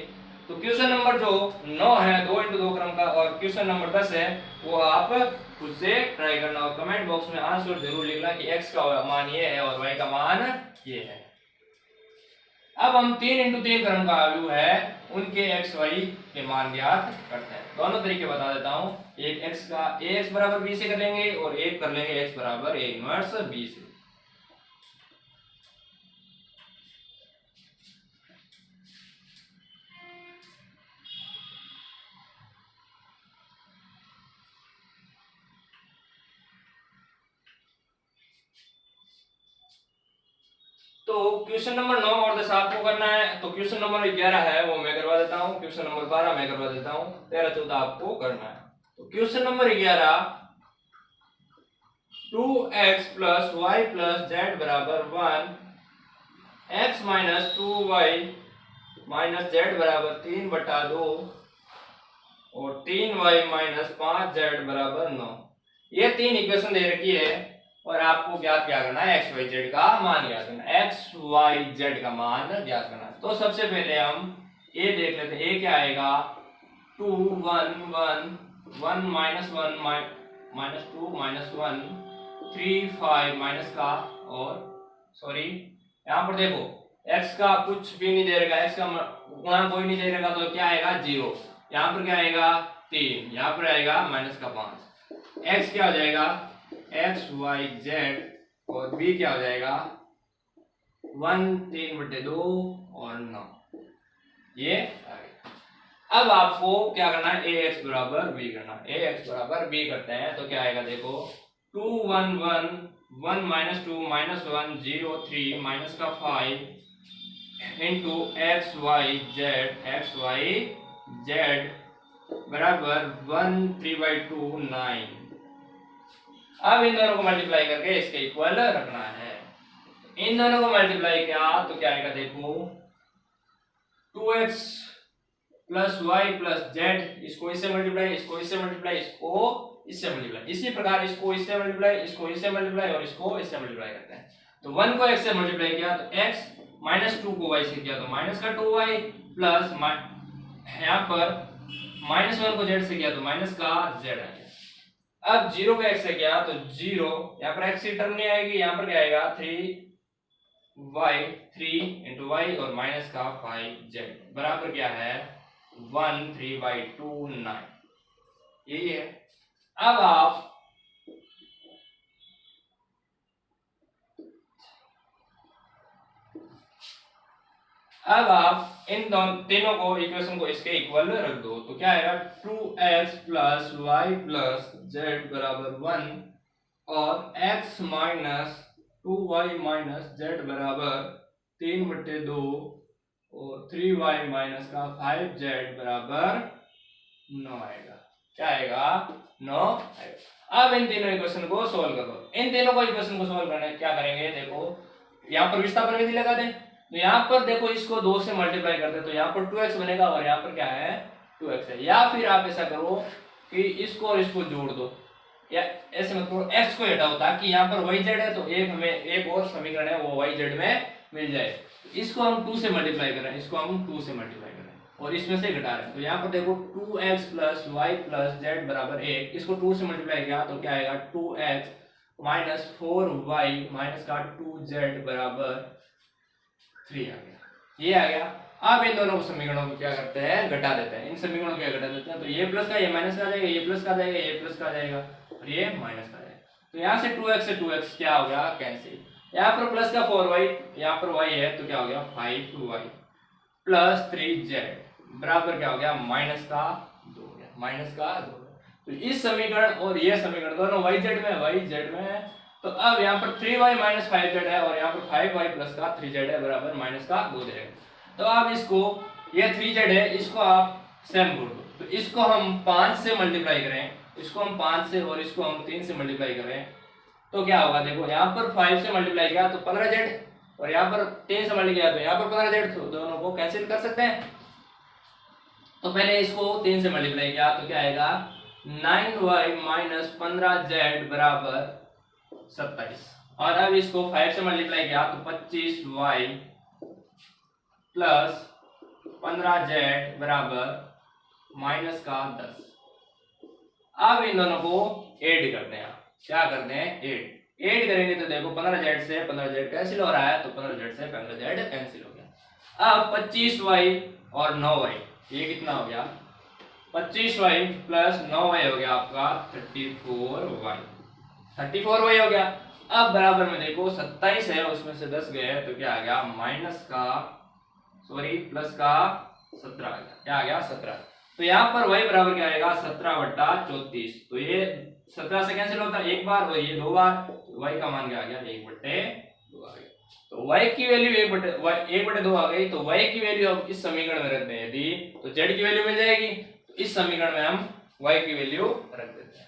तो क्वेश्चन नंबर जो 9 है 2 इंटू 2 क्रम का, और क्वेश्चन नंबर 10 है, वो आप खुद से ट्राई करना और कमेंट बॉक्स में आंसर जरूर लिखना कि x का मान ये है और y का मान ये है। अब हम 3 इंटू 3 क्रम का वैल्यू है उनके x y के मान ज्ञात करते हैं। दोनों तरीके बता देता हूं, एक x का ax बराबर b से कर लेंगे और एक कर लेंगे x बराबर a इनवर्स b से। तो क्वेश्चन नंबर 9 और 10 आपको करना है। तो क्वेश्चन नंबर 11 है वो मैं करवा देता हूं, क्वेश्चन नंबर 12 मैं करवा देता हूं, 13 14 आपको करना है। तो question number 11, 2x + y + z = 1, x - 2y - z = 3/2 और 3y - 5z = 9। ये 3 इक्वेशन दे रखी है और आपको ज्ञात क्या करना है, एक्स वाई जेड का मान ज्ञात करना है, एक्स वाई जेड का मान ज्ञात करना है। तो सबसे पहले हम ए देख लेते हैं। ए क्या आएगा, 2 1 1 1 -1 -2 -1 3 5 माइनस का, और सॉरी यहाँ पर देखो x का कुछ भी नहीं दे रखा, x का गुणा कोई नहीं दे रखा, तो क्या आएगा 0। यहाँ पर क्या आएगा 3, यहाँ पर आएगा -5। x क्या हो जाएगा, एक्स वाई जेड, और b क्या हो जाएगा 1 3/2 और 9। ये आ गया। अब आपको क्या करना है, ax बराबर b करना है। ax बराबर b करते हैं तो क्या आएगा, देखो 2 1 1 1 -2 -1 0 3 माइनस का 5 इंटू एक्स वाई जेड बराबर 1 3/2 9। अब इन दोनों को मल्टीप्लाई करके इसके इक्वल रखना है। इन दोनों को मल्टीप्लाई किया तो क्या आएगा, देखो 2x + y + z, इसको इससे मल्टीप्लाई, इसको इससे मल्टीप्लाई, इसको इससे मल्टीप्लाई, इसी प्रकार इसको इससे मल्टीप्लाई, इसको इससे मल्टीप्लाई और इसको इससे मल्टीप्लाई करते हैं। तो 1 को x से मल्टीप्लाई किया तो x, -2 को y से किया तो -2y, प्लस यहाँ पर -1 को z से किया तो -z आ गया। अब 0 को x से किया तो 0, यहाँ पर x की टर्म नहीं आएगी, यहाँ पर क्या आएगा 3y 3 × y और -5z बराबर क्या है 1 3/2 9। यही है। अब आप इन तीनों को इक्वेशन को इसके इक्वल रख दो तो क्या आएगा 2x + y + z बराबर 1 और x - 2y - z बराबर 3/2 और 3y - 5z बराबर 9 आएगा। क्या आएगा 9 आएगा। अब इन तीनों इक्वेशन को सोल्व करो। इन तीनों को इक्वेशन को सोल्व करने क्या करेंगे, देखो यहाँ पर विस्थापन विधि लगा दें। तो यहाँ पर देखो इसको 2 से मल्टीप्लाई करते तो यहाँ पर 2x बनेगा और यहाँ पर क्या है 2x है। या फिर आप ऐसा करो कि इसको और इसको जोड़ दो, या ऐसे मत करो, x को हटाओ ताकि यहाँ पर y z है तो एक हमें एक और समीकरण है वो y z में मिल जाए। इसको हम 2 से मल्टीप्लाई कर रहे हैं, इसको हम 2 से मल्टीप्लाई कर रहे हैं और इसमें से घटा रहे हैं। तो यहाँ पर देखो 2x plus y plus z बराबर 1, इसको 2 से मल्टीप्लाई किया तो क्या आएगा 2x माइनस 4y माइनस का 2z बराबर 3 आ गया, ये आ गया। अब इन दोनों समीकरणों को क्या करते हैं, घटा देते हैं। इन समीकरणों को क्या घटा देते हैं, तो ये प्लस का ये माइनस का आ जाएगा, ये प्लस का आ जाएगा, ये प्लस का आ जाएगा और ये माइनस का आ जाएगा। तो यहाँ से 2x से 2x क्या हो गया, कैंसिल। यहाँ पर प्लस का 4y, यहाँ पर y है तो क्या हो गया 5y प्लस 3z बराबर क्या हो गया माइनस का 2 हो गया, माइनस का 2। तो इस समीकरण और ये समीकरण दोनों yz में है। तो अब यहाँ पर 3y माइनस 5z है और यहाँ पर 5y प्लस का 3z है बराबर माइनस का 2 देगा। तो आप इसको, ये 3z है, इसको आप सेम कर दो। तो इसको हम 5 से मल्टीप्लाई करें, इसको हम 5 से और इसको हम 3 से मल्टीप्लाई करें तो क्या होगा, देखो यहाँ पर 5 से मल्टीप्लाई किया तो 15z और यहाँ पर 3 से मल्टीप्लाई किया तो यहाँ पर 15z, तो दोनों को कैंसिल कर सकते हैं। तो पहले इसको 3 से मल्टीप्लाई किया तो क्या आएगा 9y माइनस 15z बराबर 27 और अब इसको 5 से मल्टीप्लाई किया तो 25y प्लस 15z बराबर माइनस का 10। अब इन दोनों को ऐड करते हैं, क्या करते हैं ऐड करेंगे तो देखो 15z से 15z कैंसिल हो रहा है तो 15z से 15z कैंसिल हो गया। अब 25y और 9y ये कितना हो गया 25y प्लस 9y हो गया आपका 34y हो गया। अब बराबर में देखो 27 है उसमें से 10 गए हैं तो क्या आ गया माइनस का प्लस का 17 आ गया, क्या आ गया 17। तो यहाँ पर y बराबर क्या आएगा 17/34। तो ये 17 से कैंसिल होता है एक बार और ये 2 बार, तो y का मान क्या आ गया 1/2 आ गया। तो y की वैल्यू 1/2 आ गई। तो y की वैल्यू अब इस समीकरण में रखते हैं यदि तो z की वैल्यू मिल जाएगी। तो इस समीकरण में हम y की वैल्यू रख देते हैं।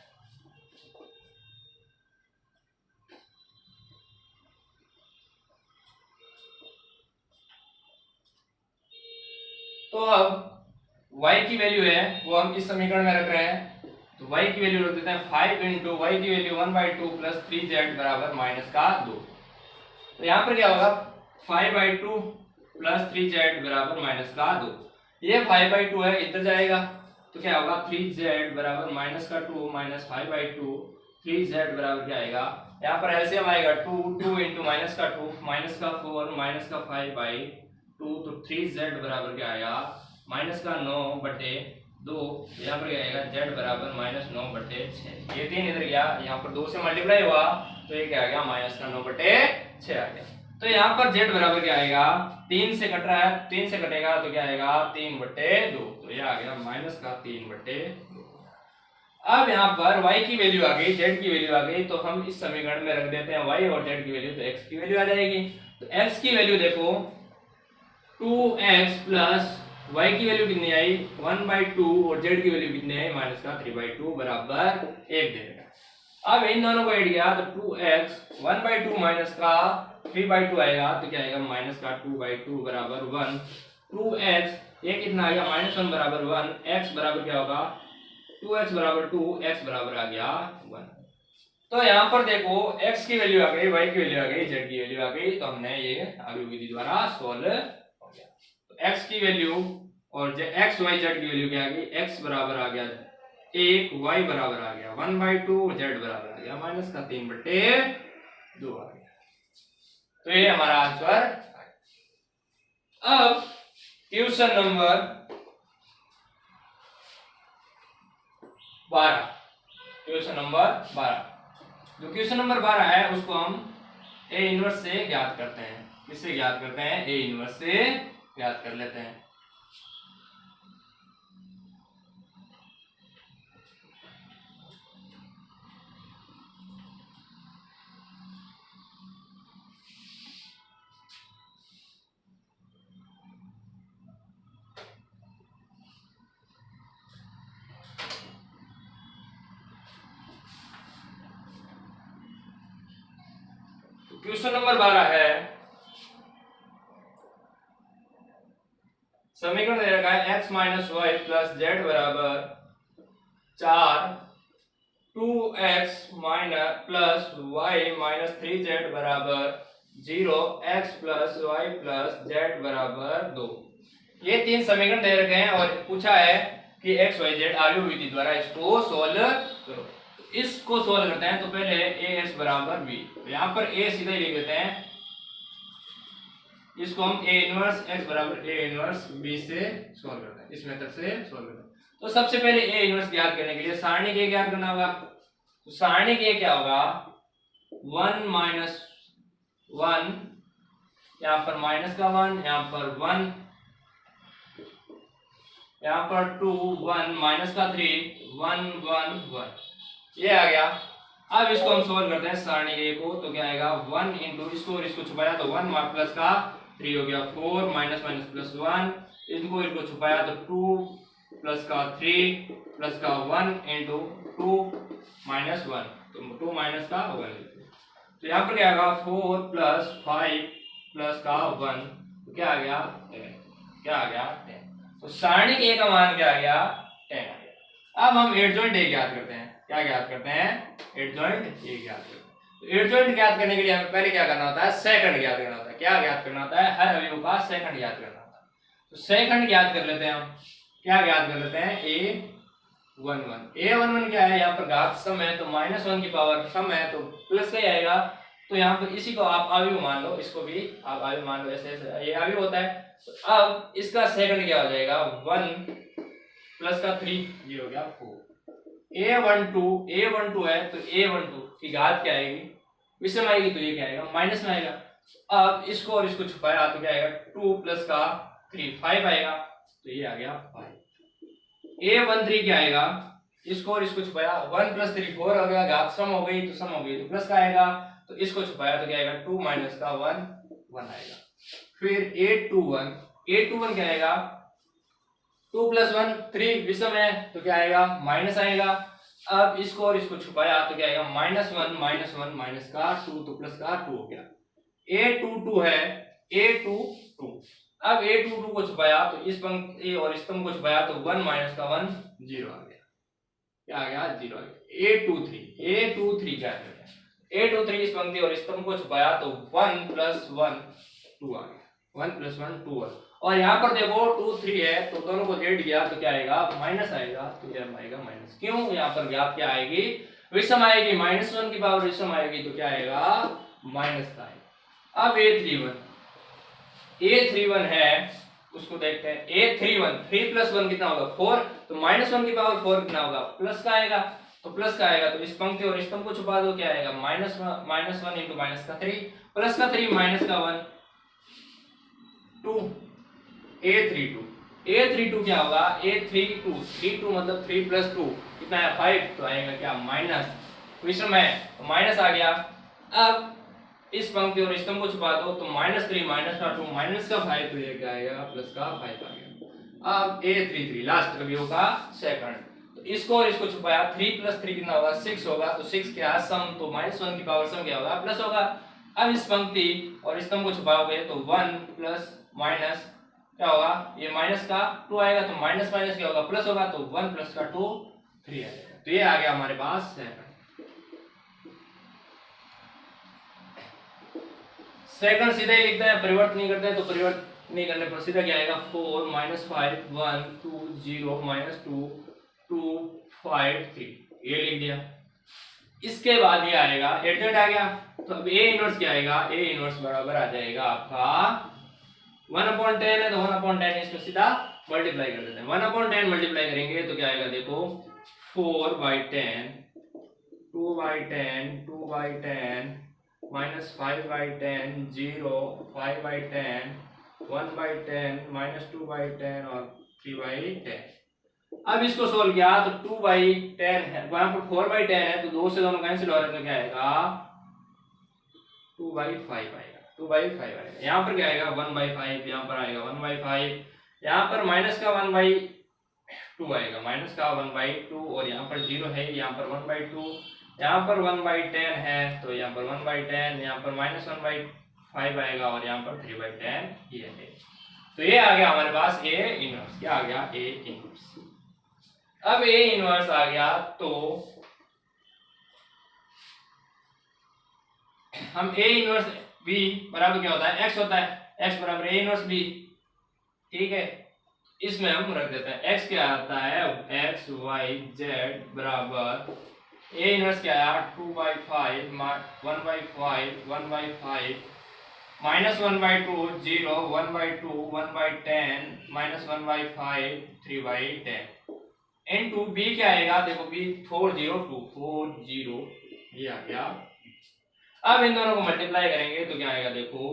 तो अब y की वैल्यू है वो हम इस समीकरण में रख रहे हैं। तो y की वैल्यू रख देते हैं 5 इंटू y की वैल्यू 1/2 प्लस 3z बराबर माइनस का 2। तो यहाँ पर क्या होगा 5/2 प्लस 3z बराबर माइनस का 2। ये 5/2 है इधर जाएगा तो क्या होगा 3z बराबर माइनस का 2 माइनस 5/2 3z बराबर क्या आएगा, यहाँ पर एलसीएम आएगा 2 इंटू माइनस का 2 माइनस का 4 माइनस का 5/2 तो 3z बराबर क्या आएगा माइनस का 9/2। यहाँ पर क्या आएगा z बराबर माइनस 9/6। ये 3 इधर गया, यहाँ पर 2 से मल्टीप्लाई हुआ तो ये क्या आ गया माइनस का 9/6 आ गया। तो यहाँ पर z बराबर क्या आएगा 3 से कट रहा है, 3 से कटेगा तो क्या आएगा 3/2। तो ये आ गया माइनस का 3/2। अब यहाँ पर y की वैल्यू आ गई, z की वैल्यू आ गई तो हम इस समीकरण में रख देते हैं y और z की वैल्यू, तो x की वैल्यू आ जाएगी। तो x की वैल्यू देखो 2x प्लस y की वैल्यू कितनी आई 1/2 और z की वैल्यू कितनी आई माइनस का 3/2 बराबर 1 दे देगा। अब इन दोनों को ऐड किया तो 2x 1/2 माइनस का 3/2 आएगा तो क्या आएगा माइनस का 2/2 बराबर 1। 2x ये कितना आ गया -1 बराबर 1, x बराबर क्या होगा 2x बराबर 2, x बराबर आ गया 1। तो यहाँ पर देखो x की वैल्यू आ गई, y की वैल्यू आ गई, z की वैल्यू आ गई। तो हमने ये आगे विधि द्वारा सोल्व हो गया। तो x की वैल्यू और x y z की वैल्यू क्या आ गई, x बराबर आ गया 1, y बराबर आ गया 1/2, z बराबर आ गया माइनस का 3/2 आ गया। तो ये हमारा आंसर। अब क्वेश्चन नंबर 12, क्वेश्चन नंबर 12, जो क्वेश्चन नंबर 12 है उसको हम ए इनवर्स से ज्ञात करते हैं। किससे ज्ञात करते हैं, ए इनवर्स से ज्ञात कर लेते हैं। क्वेश्चन नंबर 12 है, समीकरण दे रखा है x minus y plus z बराबर 4 2x minus plus Y minus 3z बराबर 0, x plus y plus z बराबर 2। ये 3 समीकरण दे रखे हैं और पूछा है कि x y z आगे विधि द्वारा इसको सोल्व करो। इसको सोल्व करते हैं तो पहले ax बराबर b, यहाँ पर a सीधा ही लिख देते हैं, इसको हम a इनवर्स x बराबर a इनवर्स b से सोल्व करते हैं, इस मेथड से सोल्व करते हैं। तो सबसे पहले a इनवर्स ज्ञात करने के लिए सारणी के ज्ञात करना होगा। तो सारणी के क्या होगा, 1 माइनस 1, यहाँ पर माइनस का 1, यहाँ पर 1, यहाँ पर 2 1 माइनस का 3 1 1 1, ये आ गया। अब इसको हम सोल्व करते हैं सारणी ए को, तो क्या आएगा 1 इंटू इसको छुपाया तो 1 प्लस का 3 हो गया 4 माइनस माइनस प्लस 1, इसको छुपाया तो 2 प्लस का 3 प्लस का 1 इंटू 2 माइनस 1, तो 2 माइनस का 1, तो यहाँ पर क्या आएगा 4 प्लस 5 प्लस का 1, तो क्या आ गया 10, क्या आ गया 10। तो सारणी के का मान क्या आ गया 10 आ गया। अब हम एडजॉइंट ए ज्ञात करते हैं, क्या ज्ञात करते हैं एडजॉइंट ए ज्ञात करते हैं। तो एडजॉइंट ज्ञात करने के लिए हमें पहले क्या करना होता है, सेकंड ज्ञात करना होता है। क्या ज्ञात करना होता है, हर अवयव का सेकंड ज्ञात करना होता है। तो सेकंड ज्ञात कर लेते हैं हम, क्या ज्ञात कर लेते हैं a11 क्या है, यहाँ पर घात सम है तो -1 की पावर सम है तो प्लस का ही आएगा। तो यहाँ पर इसी को आप अवयव मान लो, इसको भी आप अवयव मान लो, ऐसे ऐसे ये अवयव होता है। तो अब इसका सेकंड क्या हो जाएगा 1 प्लस का 3, ये हो गया 4। a12 है तो a12 की घात क्या आएगी, विषम आएगी, तो ये क्या आएगा माइनस में आएगा। अब इसको और इसको छुपाया तो क्या आएगा 2 प्लस का 3 5 आएगा, तो ये आ गया 5। a13 क्या आएगा, इसको और इसको छुपाया 1 प्लस 3 4 हो गया, घात सम हो गई तो सम हो गई तो प्लस का आएगा, तो इसको छुपाया तो क्या आएगा 2 माइनस का 1 1 आएगा। फिर a21 क्या आएगा 2 प्लस 1 3 विषम है तो क्या आएगा माइनस आएगा। अब इसको और इसको छुपाया तो क्या आएगा -1 माइनस का 2 तो प्लस का 2 हो गया। a22 है a22, अब a22 को छुपाया तो इस पंक्ति और स्तंभ को छुपाया तो 1 माइनस का 1 0 आ गया, क्या आ गया 0 आ गया। a23 क्या है, a23 इस पंक्ति और स्तंभ को छुपाया तो 1 प्लस 1 2 आ गया, 1 प्लस 1 2 है। और यहाँ पर देखो 2 3 है तो दोनों को ऐड किया तो क्या आएगा माइनस आएगा, तो यह आएगा माइनस। क्यों, यहाँ पर ज्ञात क्या आएगी विषम आएगी, -1 की पावर विषम आएगी तो क्या आएगा माइनस का आएगा। अब a31 है उसको देखते हैं, a31 3 प्लस 1 कितना होगा 4, तो -1 की पावर 4 कितना होगा प्लस का आएगा, तो प्लस का आएगा तो इस पंक्ति और स्तंभ को छुपा दो, क्या आएगा -1 इंटू माइनस का 3 प्लस का 3 माइनस का 1 2 a32 क्या होगा a32 मतलब 3 प्लस 2 कितना है 5, तो आएगा क्या माइनस, विषम है तो माइनस आ गया। अब इस पंक्ति और स्तंभ को छुपा दो तो -3 माइनस का 2 माइनस का 5, तो ये क्या आएगा प्लस का 5 आ गया। अब a33 लास्ट अवयव का सेकंड, तो इसको और इसको छुपाया 3 प्लस 3 कितना होगा 6 होगा, तो 6 क्या सम, तो -1 की पावर सम क्या होगा प्लस होगा। अब इस पंक्ति और स्तंभ को छुपाओगे तो 1 प्लस माइनस क्या होगा, ये माइनस का 2 आएगा तो माइनस माइनस क्या होगा प्लस होगा, तो 1 प्लस का 2 3 आएगा, तो ये आ गया हमारे पास सेकंड सीधा ही लिखते हैं, परिवर्तन नहीं करते हैं, तो परिवर्तन नहीं करने पर सीधा क्या आएगा 4 -5 1 2 0 -2 2 5 3, ये लिख दिया। इसके बाद ये आएगा एडजॉइंट आ गया, तो अब a इनवर्स क्या आएगा, a इनवर्स बराबर आ जाएगा आपका 1/10 है तो 1/10 इसमें सीधा मल्टीप्लाई कर देते हैं। 1/10 मल्टीप्लाई करेंगे तो क्या आएगा देखो 4/10 2/10 2/10 -5/10 0 5/10 1/10 -2/10 और 3/10। अब इसको सोल्व किया तो 2/10 है, वहां पर 4/10 है तो 2 से दोनों कैंसिल हो रहे हैं तो क्या आएगा 2/5 आएगा, 2/5 आएगा। यहाँ पर क्या आएगा 1/5, यहाँ पर आएगा 1/5, यहाँ पर माइनस का 1/2 आएगा, माइनस का 1/2 और यहाँ पर 0 है, यहाँ पर 1/2, यहाँ पर 1/10 है तो यहाँ पर 1/10, यहाँ पर -1/5 आएगा और यहाँ पर 3/10 ये है। तो ये आ गया हमारे पास a इनवर्स, क्या आ गया a इनवर्स। अब ए इनवर्स आ गया तो हम ए इनवर्स बी बराबर क्या होता है, एक्स होता है, एक्स बराबर ए इनवर्स बी। ठीक है, इसमें हम रख देते हैं एक्स क्या आता है, एक्स वाई जेड बराबर ए इनवर्स क्या आया 2/5 1/5 1/5 माइनस 1/2 0 1/2 1/10 माइनस 1/5 3/10 इनटू बी क्या आएगा, देखो बी 402 40 ये आ गया। अब इन दोनों को मल्टीप्लाई करेंगे तो क्या आएगा, देखो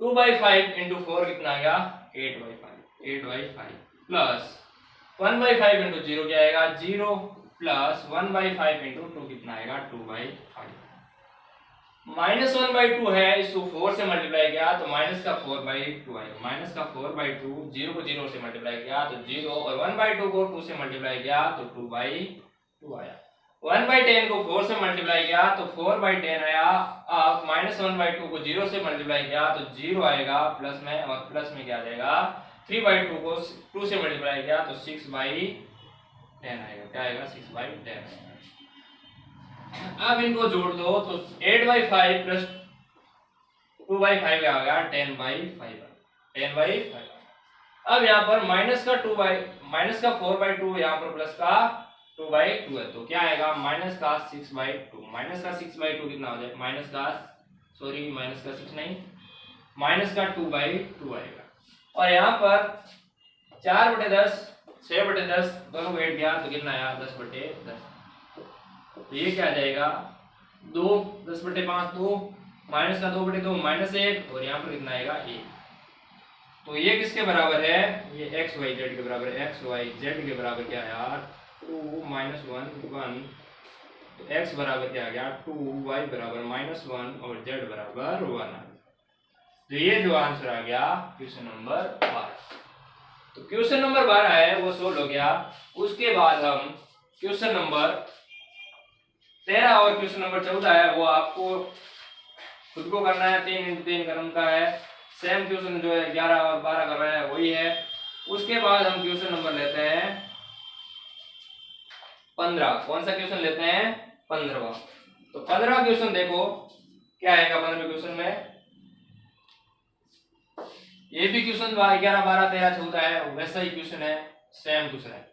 2/5 इंटू 4 कितना आएगा 8/5 प्लस 1/5 इंटू 0 क्या आएगा 0 प्लस 1/5 इंटू 2 कितना आएगा 2/5 माइनस 1/2 है, इसको 4 से मल्टीप्लाई किया तो माइनस का 4/2 आएगा, माइनस का 4/2 0 को 0 से मल्टीप्लाई किया तो 0 और 1/2 को 2 से मल्टीप्लाई किया तो 2/2 आया। 1/10 को 4 से मल्टीप्लाई किया तो 4/10 आया। अब माइनस 1/2 को 0 से मल्टीप्लाई किया तो 0 आएगा प्लस में, और प्लस में क्या आ जाएगा 3/2 को 2 से मल्टीप्लाई किया तो 6/10 आएगा, क्या आएगा 6/10। अब इनको जोड़ दो तो 8/5 प्लस 2/5 आ गया 10/5। अब यहाँ पर माइनस का 4/2 यहाँ पर प्लस का 2/2 है तो क्या आएगा माइनस का 6/2। माइनस का 6/2 कितना हो जाए, माइनस का 6 नहीं, माइनस का 2/2 आएगा। और यहाँ पर 4/10 6/10 दोनों को ऐड किया तो कितना आया 10/10। तो ये क्या आ जाएगा 2 10/5 2 माइनस का 2/2 -1 और यहाँ पर कितना आएगा 1। तो ये किसके बराबर है, ये एक्स वाई जेड के बराबर है। एक्स वाई जेड के बराबर क्या है यार 2 - 1 1 तो x बराबर क्या आ गया 2 y बराबर -1 और z बराबर 1। तो ये जो आंसर आ गया क्वेश्चन नंबर 12। तो क्वेश्चन नंबर 12 है वो सोल्व हो गया। उसके बाद हम क्वेश्चन नंबर 13 और क्वेश्चन नंबर 14 है वो आपको खुद को करना है। 3 × 3 क्रम का है, सेम क्वेश्चन जो है 11 और 12 कर रहे हैं वही है। उसके बाद हम क्वेश्चन नंबर लेते हैं 15। कौन सा क्वेश्चन लेते हैं 15वां। तो 15वां क्वेश्चन देखो क्या आएगा 15वें क्वेश्चन में। ये भी क्वेश्चन 11 12 13 14 है वैसा ही क्वेश्चन है, सेम क्वेश्चन है।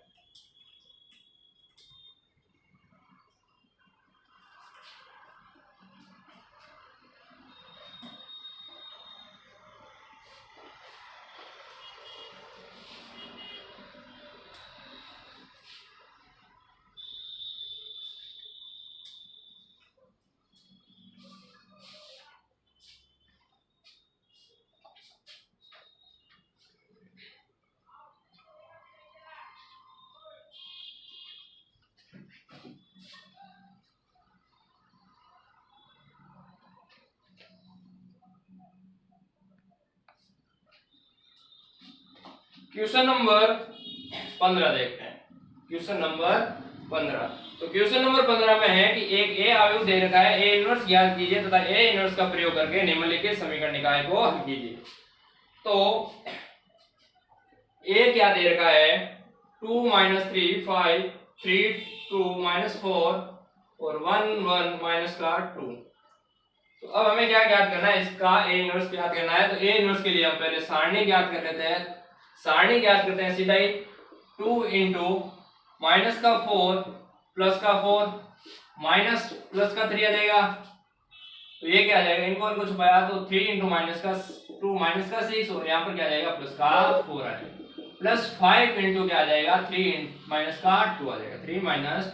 क्वेश्चन नंबर 15 देखते हैं। Question number 15। तो क्वेश्चन नंबर 15 में है कि एक ए आयु दे रखा है, ए इनवर्स ज्ञात कीजिए तथा ए इनवर्स का प्रयोग करके निम्नलिखित समीकरण निकाय को हल कीजिए। तो ए क्या दे रखा है 2 - 3 5 3 2 -4 और 1 1 माइनस का 2। तो अब हमें क्या ज्ञात करना है, इसका ए इनवर्स ज्ञात करना है। तो ए इनवर्स के लिए हम पहले सारणी ज्ञात कर लेते हैं। सारणी ज्ञात करते हैं सीधा ही 2 × माइनस का 4 प्लस का 4 माइनस प्लस का 3 आ जाएगा। तो ये क्या आ जाएगा, इनको छुपाया तो 3 × माइनस का 2 माइनस का 6 और यहाँ पर क्या आ जाएगा प्लस का 4 आ जाएगा प्लस 5 × क्या आ जाएगा 3 माइनस का 2 आ जाएगा 3 -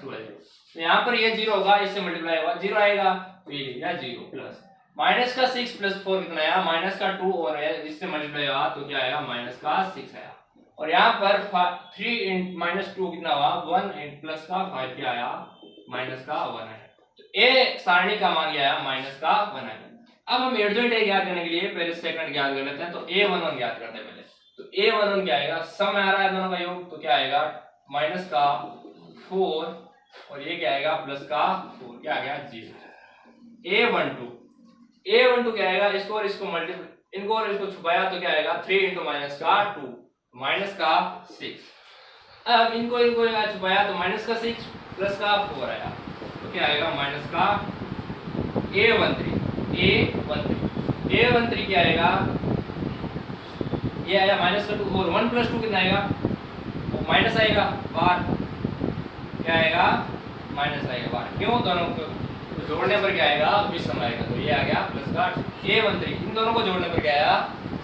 2 आ जाएगा। तो यहाँ पर ये 0 होगा, इससे मल्टीप्लाई होगा 0 आएगा तो ये लिख दिया 0 प्लस माइनस का 6 प्लस 4 कितना आया माइनस का 2 और इससे मल्टीप्लाई हुआ तो क्या आएगा माइनस का 6 आया। और यहाँ पर 3 × -2 कितना हुआ 1 प्लस का 5 क्या आया माइनस का 1 आया। तो ए सारणी का मान गया माइनस का 1 आया। अब हम एडजॉइंट ए ज्ञात करने के लिए पहले सेकंड ज्ञात कर लेते हैं। तो a11 ज्ञात करते हैं पहले। तो a11 क्या आएगा, सम आ रहा है दोनों का योग तो क्या आएगा माइनस का 4 और ये क्या आएगा प्लस का 4 क्या आ गया 0। a12 क्या आएगा, इसको और इसको मल्टीप्लाई इनको और इसको छुपाया तो क्या आएगा 3 × माइनस का 2 माइनस का 6 अब इनको इनको यहाँ छुपाया तो माइनस का 6 प्लस का 4 आया, तो क्या आएगा माइनस का A13 क्या आएगा, ये आया माइनस का 2 और 1 प्लस 2 कितना आएगा, वो माइनस आएगा बाहर, क्या आएगा माइनस आएगा बाहर, क्यों, दोनों को जोड़ने पर क्या आएगा विषम आएगा, तो ये आ गया प्लस का A13, इन दोनों को जोड़ने पर क्या आया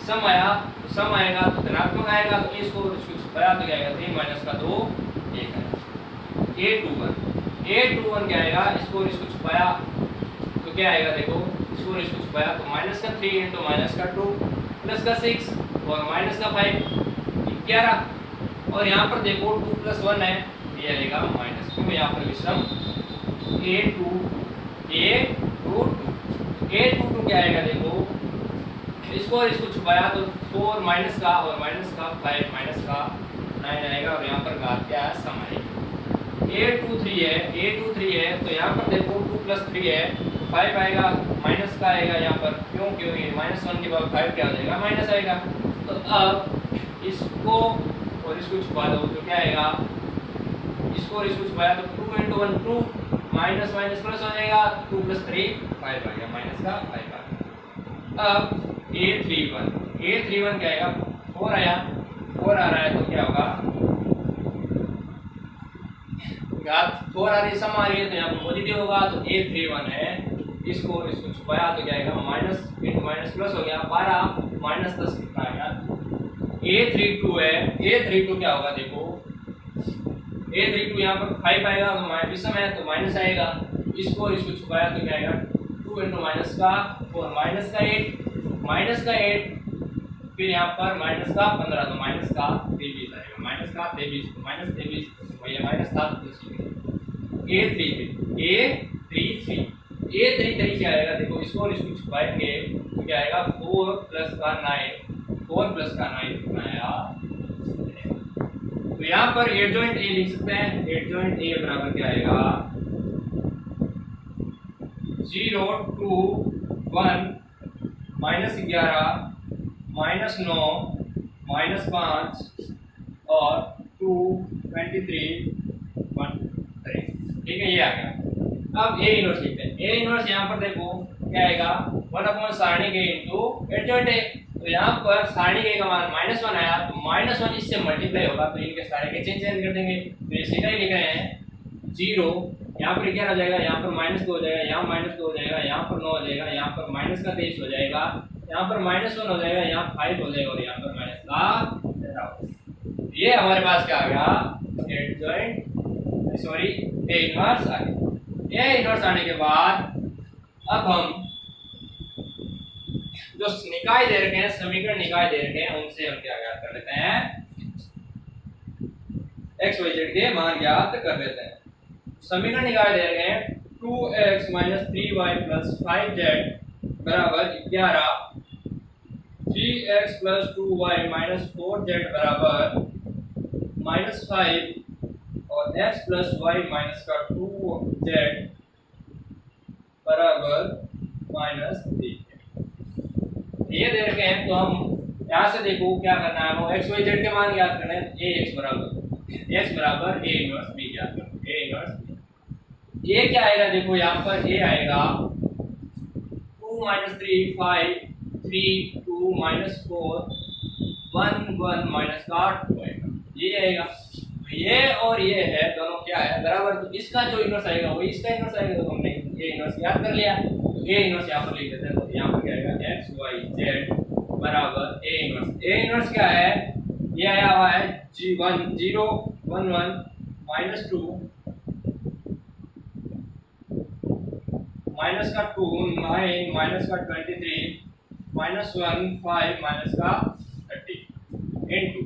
सम आया, तो सम आएगा तो धनात्मक आएगा, तो इसको छुपाया तो क्या आएगा 3 माइनस का 2 1 आएगा। A21 क्या आएगा, इसको छुपाया तो क्या आएगा, देखो इसको छुपाया तो माइनस का 3 इंटू माइनस का 2 प्लस का 6 और माइनस का 5 11, और यहाँ पर देखो 2 प्लस 1 है, ये आएगा माइनस, क्योंकि यहाँ पर विषम A22 क्या आएगा, देखो इसको छुपाया तो 4 माइनस का और माइनस का 5 माइनस का 9 आएगा, और यहाँ पर घात क्या है सम आएगी। A23 है तो यहाँ पर देखो 2 प्लस 3 है तो 5 आएगा, माइनस का आएगा यहाँ पर, क्योंकि -1 के बाद 5 क्या हो जाएगा माइनस आएगा, तो अब इसको और इसको छुपा दो तो क्या आएगा, इसको छुपाया तो 2 इंटू 1 2 माइनस माइनस प्लस हो जाएगा, 2 प्लस 3 5 आ गया, माइनस का 5 आ गया। अब A31 क्या आएगा, 4 आया, 4 आ रहा है तो क्या होगा, घात 4 आ रही है, सम आ रही है तो यहाँ पर पॉजिटिव होगा, तो A31 है, इसको छुपाया तो क्या आएगा माइनस इंटू माइनस प्लस हो गया 12 माइनस 10 कितना आएगा, A32 है, A32 क्या होगा, देखो A32 यहाँ पर 5 आएगा तो विषम है तो माइनस आएगा, इसको छुपाया तो क्या आएगा 2 इंटू माइनस का 4 माइनस का 8 फिर यहाँ पर माइनस का 15 तो माइनस का 23 आएगा, माइनस का 23 तो माइनस 23 वही माइनस 7 A33 क्या आएगा, देखो इसको छुपाएंगे तो क्या आएगा 4 प्लस का 9 कितना आया, तो यहाँ पर एडजॉइंट ए लिख सकते हैं, एडजॉइंट ए बराबर क्या आएगा 0 2 1 -11 -9 -5 और 2 23 1 3, ठीक है, ये आ गया। अब ए इनवर्स लिखते हैं, ए इनवर्स यहाँ पर देखो क्या आएगा 1 सारणी के इंटू एडजॉइंट ए, तो यहाँ पर सारणी के का मान -1 आया तो -1 इससे मल्टीप्लाई होगा, तो इनके सारे के चेंज कर देंगे, तो ये सीधा ही लिख रहे हैं 0, यहाँ पर क्या हो जाएगा, यहाँ पर -2 हो जाएगा, यहाँ -2 हो जाएगा, यहाँ पर 9 हो जाएगा, यहाँ पर माइनस का 23 हो जाएगा, यहाँ पर -1 हो जाएगा, यहाँ 5 हो जाएगा और यहाँ पर माइनस का 13। ये हमारे पास क्या आ गया एडजॉइंट ए इनवर्स आ गया। ए इनवर्स आने के बाद अब हम जो निकाय दे रखे हैं, समीकरण निकाय दे रखे हैं, उनसे हम क्या ज्ञात कर लेते हैं, x y z के मान ज्ञात कर लेते हैं। समीकरण निकाय दे रखे हैं 2x - 3y + 5z बराबर 11, 3x + 2y - 4z बराबर -5 और x + y - का 2z बराबर -3। ये दे रखे हैं तो हम यहाँ से देखो क्या करना है, वो x y z के मान ज्ञात करना है, x बराबर a इनवर्स b ज्ञात करना है, a इनवर्स b। ये क्या आएगा, देखो यहाँ पर a आएगा 2 - 3 5 3 2 - 4 1 1 माइनस का 2 आएगा, ये आएगा। ये और ये है दोनों क्या है बराबर, तो इसका जो इनवर्स आएगा वो इसका इनवर्स आएगा, तो हमने ये इनवर्स याद कर लिया, तो ए इनवर्स यहाँ पर लिख देते हैं, तो यहाँ पर क्या आएगा x y z बराबर ए इनवर्स। ए इनवर्स क्या है, ये आया हुआ है g1 0 1 1 -2 माइनस का 2 9 माइनस का 23 -1 5 माइनस का 30 इनटू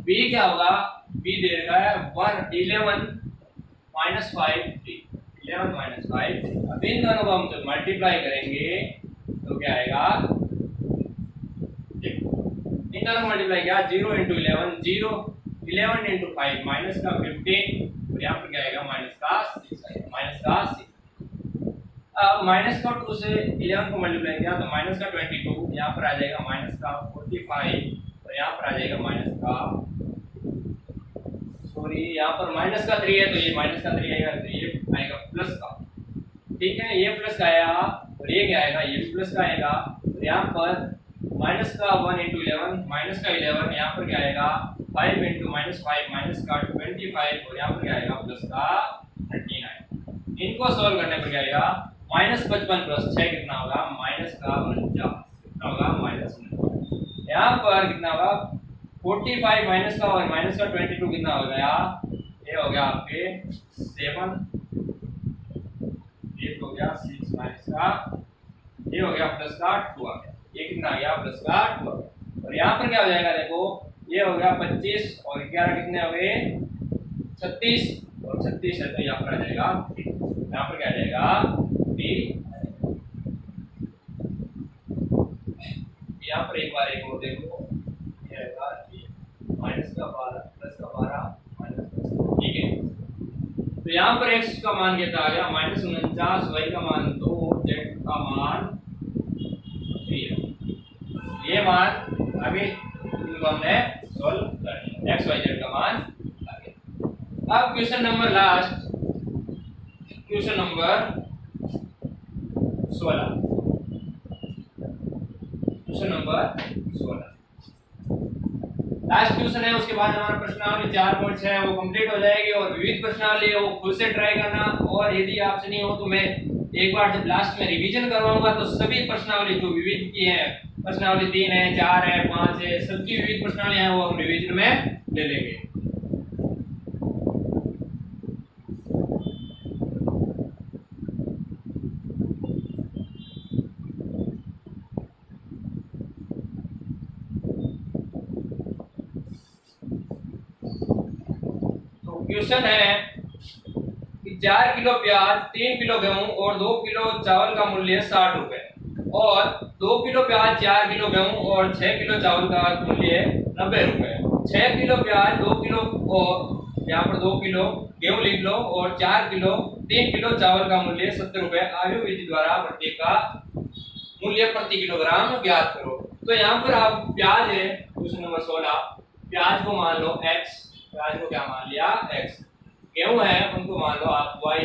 b क्या होगा, b दे रखा है 1 11 -5 3 11 -5 3। अब इन दोनों को हम जब मल्टीप्लाई करेंगे तो क्या आएगा, इन दोनों को मल्टीप्लाई किया 0 × 11 0 11 × 5 माइनस का 15 और यहाँ पर क्या आएगा माइनस का 6 -6। अब माइनस का 2 से 11 को मल्टीप्लाई किया तो माइनस का 22, यहाँ पर आ जाएगा माइनस का 45 और यहाँ पर आ जाएगा माइनस का सॉरी यहाँ पर माइनस का 3 है तो ये माइनस का 3 आएगा, तो ये आएगा प्लस का। ठीक है, ये प्लस का आएगा और ये क्या आएगा, ये भी प्लस का आएगा। और यहाँ पर माइनस का 1 इंटू 11 माइनस का 11, यहाँ पर क्या आएगा 5 इंटू माइनस 5 माइनस का 25 और यहाँ पर क्या आएगा प्लस का 39। इनको सॉल्व करने पर क्या आएगा माइनस 55 प्लस 6 कितना होगा माइनस का 49, कितना होगा माइनस 49। यहाँ पर कितना होगा 45 माइनस का और माइनस का 22 कितना हो गया, ये हो गया आपके 7, ये हो गया 6 माइनस का, ये हो गया प्लस का 2 आ गया, ये कितना आ गया प्लस का 2 आ गया। और यहाँ पर क्या हो जाएगा देखो, ये हो गया 25 और 11 कितने हो गए 36 और 36 है तो यहाँ पर आ जाएगा 3, यहाँ पर क्या आ जाएगा 3। यहाँ पर एक बार एक और देखो, ये आएगा माइनस का 12 प्लस का 12 माइनस का, ठीक है। तो यहाँ पर x का मान कितना आ गया माइनस 49, y का मान 2, z का मान 3 है। ये मान अभी इनको हमने सॉल्व कर लिया, x y z का मान आ गया। अब question number last, question number 16, question number 16 last question है। उसके बाद हमारा प्रश्नावली 4 पॉइंट्स है वो कंप्लीट हो जाएगी और विविध प्रश्नावली है वो खुद से ट्राई करना। और यदि आपसे नहीं हो तो मैं एक बार जब लास्ट में रिवीजन करवाऊंगा तो सभी प्रश्नावली जो विविध की है, प्रश्नावली 3 है 4 है 5 है, सबकी विविध प्रश्नावली है वो हम रिवीजन में ले लेंगे। क्वेश्चन है कि 4 किलो प्याज, 3 किलो गेहूं और 2 किलो चावल का मूल्य 60 रुपए, और 2 किलो प्याज, 4 किलो गेहूं और 6 किलो चावल का मूल्य 90 रुपए। 6 किलो प्याज, 2 किलो और यहाँ पर 2 किलो गेहूं लिख लो और 4 किलो 3 किलो चावल का मूल्य 70 रुपए। आयु विधि द्वारा प्रत्येक का मूल्य प्रति किलोग्राम ज्ञात करो। तो यहाँ पर आप प्याज है क्वेश्चन नंबर 16, प्याज को मान लो x, प्याज को क्या मान लिया x, गेहूं है उनको मान लो आप y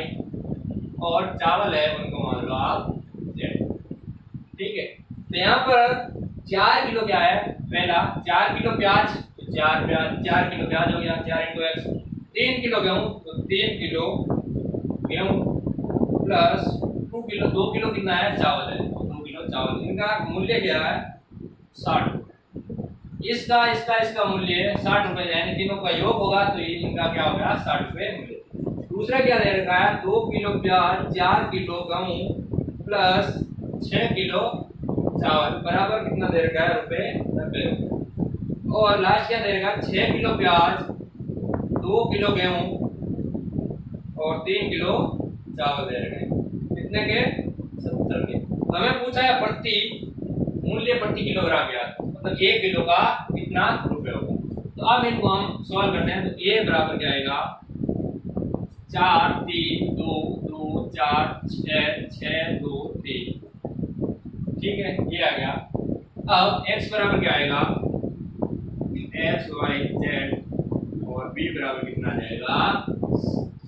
और चावल है उनको मान लो आप z। ठीक है, तो यहाँ पर 4 किलो क्या है, पहला 4 किलो प्याज तो 4 किलो प्याज हो गया 4 इंटू x, 3 किलो गेहूं तो 3 किलो गेहूं प्लस 2 किलो कितना है चावल है, 2 किलो चावल, इनका मूल्य क्या है 60। इसका मूल्य 60 रुपए, यानी तीनों का योग होगा तो ये इनका क्या होगा 60 रुपए मूल्य। दूसरा क्या दे रखा है 2 किलो प्याज, 4 किलो गेहूं प्लस 6 किलो चावल बराबर कितना दे रखा है रुपए 90। और लास्ट क्या दे रखा 6 किलो प्याज, 2 किलो गेहूं और 3 किलो चावल दे रखे हैं, कितने के 70 के। हमें पूछा है प्रति मूल्य प्रति किलोग्राम ज्ञात, मतलब 1 किलो का कितना रुपए होगा। तो अब इनको हम सॉल्व करते हैं। तो a बराबर क्या आएगा 4 3 2 2 4 6 6 2 3, ठीक है ये आ गया। अब x बराबर क्या आएगा x y z और b बराबर कितना आ जाएगा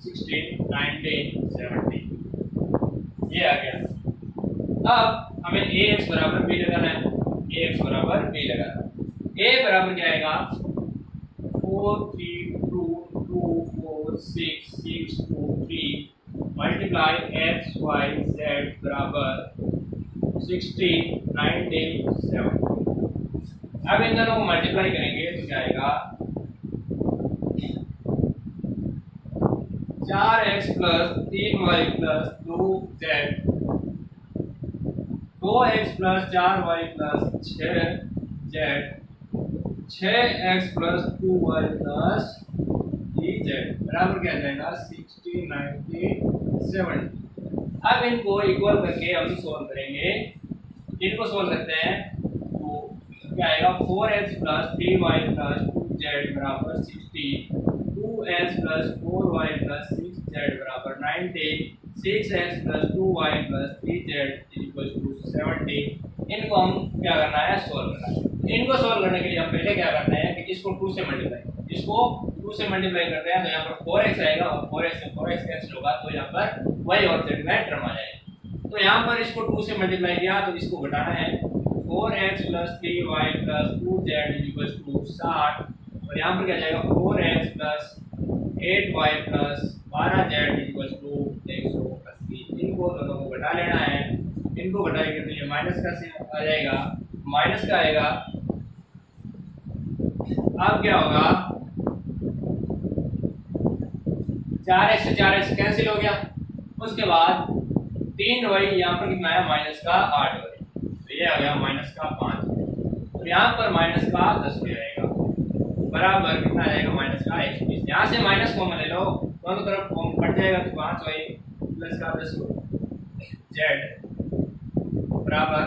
16 19 70, ये आ गया। अब हमें ax बराबर b लगाना है, ax बराबर b लगाना है। a बराबर क्या आएगा 4 3 2 2 4 6 6 2 3 मल्टीप्लाई x y z बराबर 16 19 70। अब इन दोनों को मल्टीप्लाई करेंगे तो क्या आएगा 4x plus 3y plus 2z, 2x plus 4y plus 6z, 6x plus 2y plus 3z बराबर क्या जाएगा 60 90 70। अब इनको इक्वल करके हम सोल्व करेंगे। इनको सोल्व करते हैं तो क्या आएगा 4x plus 3y plus 2z बराबर 60, 2x plus 4y plus 6z बराबर 90, 6x plus 2y plus 3z equal to 70। इनको हम क्या करना है सोल्व करना है। इनको सोल्व करने के लिए हम पहले क्या करना है कि इसको 2 से मल्टीप्लाई, इसको 2 से मल्टीप्लाई करते हैं तो यहाँ पर 4x आएगा और 4x से 4x कैंसिल होगा तो यहाँ पर y और z में टर्म आ जाएगा। तो यहाँ पर इसको 2 से मल्टीप्लाई किया तो इसको घटाना है 4x + 3y + 2z = 60 और यहाँ पर क्या जाएगा 4x + 8y + 12z = 180। इनको दोनों को घटा लेना है। इनको घटाएंगे तो ये माइनस का चिन्ह आ जाएगा, माइनस का आएगा। अब क्या होगा 4x से 4x कैंसिल हो गया। उसके बाद 3y यहाँ पर कितना है माइनस का 8y, तो ये आ गया माइनस का 5 और यहाँ पर माइनस का 10 आएगा बराबर कितना आएगा माइनस का 120। यहाँ से माइनस कॉमन ले लो, दोनों तरफ कॉमन कट जाएगा तो 5y प्लस का 10z बराबर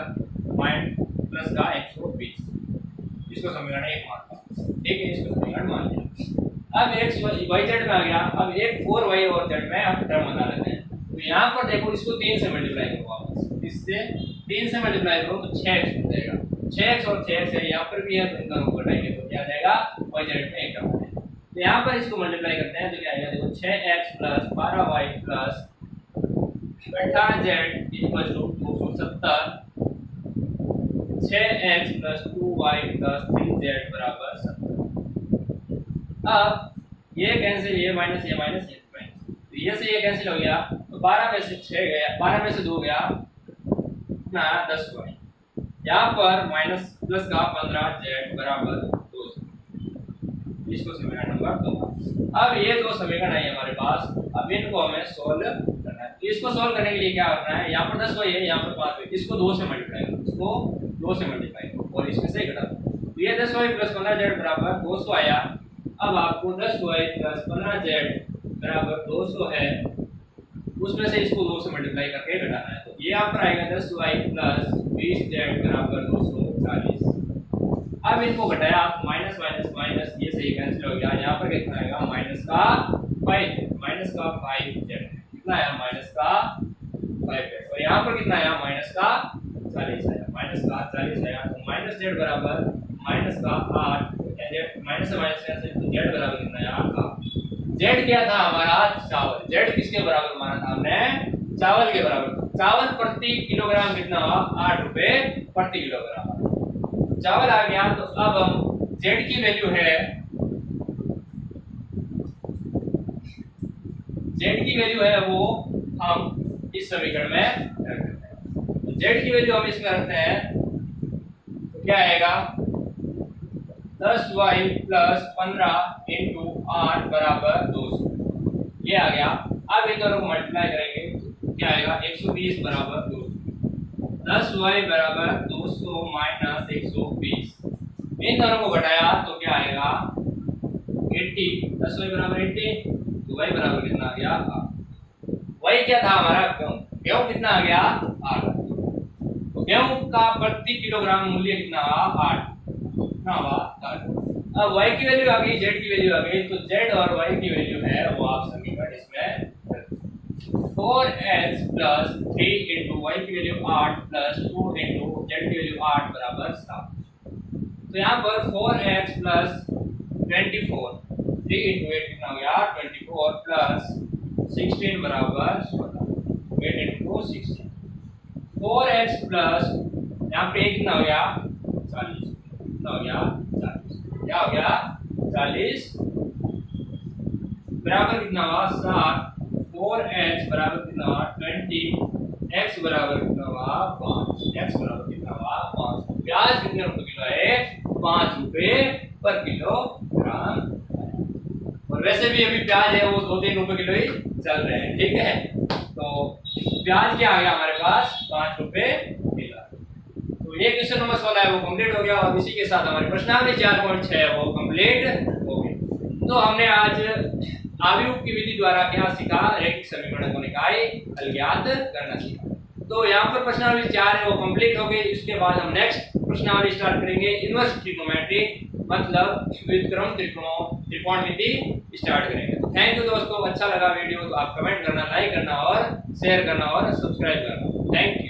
माइनस प्लस का 120। इसको समीकरण 1 मानता हूं, ठीक है, इसको समीकरण मान लिया। अब x y z में आ गया। अब एक 4y और z में अब टर्म बना लेते हैं। तो यहाँ पर देखो इसको 3 से मल्टीप्लाई करो, वापस इससे 3 से मल्टीप्लाई करो तो 6x हो जाएगा। 6x और 6x है यहाँ पर भी है तो इन दोनों को घटाएंगे तो क्या आ जाएगा y z में एक टर्म है। तो यहाँ पर इसको मल्टीप्लाई करते हैं तो क्या आएगा देखो 6x + 12y + 18z = 270, 6x + 2y + 3z = 70। अब ये कैंसिल, ये माइनस ये माइनस ये माइनस, तो ये से ये कैंसिल हो गया तो 12 में से 6 गया, 12 में से 2 गया ना 10y। यहाँ पर माइनस प्लस का 15z बराबर 200। इसको समीकरण नंबर 2। अब ये दो समीकरण है हमारे पास। अब इनको हमें सोल्व करना है। तो इसको सोल्व करने के लिए क्या करना है, यहाँ पर 10y है, यहाँ पर 5y, इसको 2 से मल्टीप्लाई करो, इसको 2 से मल्टीप्लाई करो और इसमें से घटा दो। तो ये 10y + 15z बराबर 200 आया। अब आपको 10y + 15z बराबर 200 है, उसमें से इसको 2 से मल्टीप्लाई करके घटाना है। तो ये यहाँ पर आएगा 10y + 20z बराबर 240। अब इनको घटाया आप माइनस माइनस माइनस, ये से ये कैंसिल हो गया। यहाँ पर कितना आएगा माइनस का 5z, कितना आया माइनस का 5z और यहाँ पर कितना आया माइनस का 40 आया, माइनस का 40 आया। तो माइनस z बराबर माइनस का 8, माइनस से माइनस कैंसिल तो z बराबर कितना आया 8। z क्या था हमारा चावल, z किसके बराबर माना था हमने चावल के बराबर। चावल प्रति किलोग्राम कितना हुआ 8 रुपए प्रति किलोग्राम चावल आ गया। तो अब हम z की वैल्यू है, z की वैल्यू है वो हम इस समीकरण में रखते हैं। तो z की वैल्यू हम इसमें रखते हैं तो क्या आएगा 10y + 15 × 8 बराबर 200। ये आ गया। अब इन दोनों को मल्टीप्लाई करेंगे तो क्या आएगा 120 बराबर 200। 10y बराबर 200 - 120। इन दोनों को घटाया तो क्या आएगा 80। 10y बराबर 80 तो y बराबर कितना आ गया 8। y क्या था हमारा गेहूं, गेहूं कितना आ गया 8। तो गेहूं का प्रति किलोग्राम मूल्य कितना हुआ 8, कितना हुआ 8। अब y की वैल्यू आ गई, z की वैल्यू आ गई, तो z और y की वैल्यू है वो आप समीकरण इसमें 4x + 3 × y की वैल्यू 8 + 2 × z की वैल्यू 8 बराबर 7। तो यहाँ पर 4x + 24, 3 × 8 कितना हो गया 24 + 16 बराबर 16, 8 × 16। 4x प्लस यहाँ पे कितना हो गया 40, कितना हो गया 40, क्या हो गया 40 बराबर कितना हुआ 7। 4x बराबर कितना हुआ 20, x बराबर कितना हुआ 5, x बराबर कितना हुआ 5। प्याज कितने रुपए किलो है 5 रुपए पर किलोग्राम। और वैसे भी अभी प्याज है वो 2-3 रुपए किलो ही चल रहे हैं, ठीक है। तो प्याज क्या आ गया हमारे पास 5 रुपए किलो। तो ये क्वेश्चन नंबर 16 है वो कंप्लीट हो गया और इसी के साथ हमारी प्रश्नावली 4.6 है वो कंप्लीट हो गई। तो हमने आज आव्यूह की विधि द्वारा क्या सीखा, रैखिक समीकरणों को निकाय हल ज्ञात करना सीखा। तो यहाँ पर प्रश्नावली 4 है वो कंप्लीट हो गई। इसके बाद हम नेक्स्ट प्रश्नावली स्टार्ट करेंगे इनवर्स ट्रिग्नोमेट्री, मतलब व्युत्क्रम त्रिकोणमिति स्टार्ट करेंगे। तो थैंक यू दोस्तों, अच्छा लगा वीडियो तो आप कमेंट करना, लाइक करना और शेयर करना और सब्सक्राइब करना। Thank you.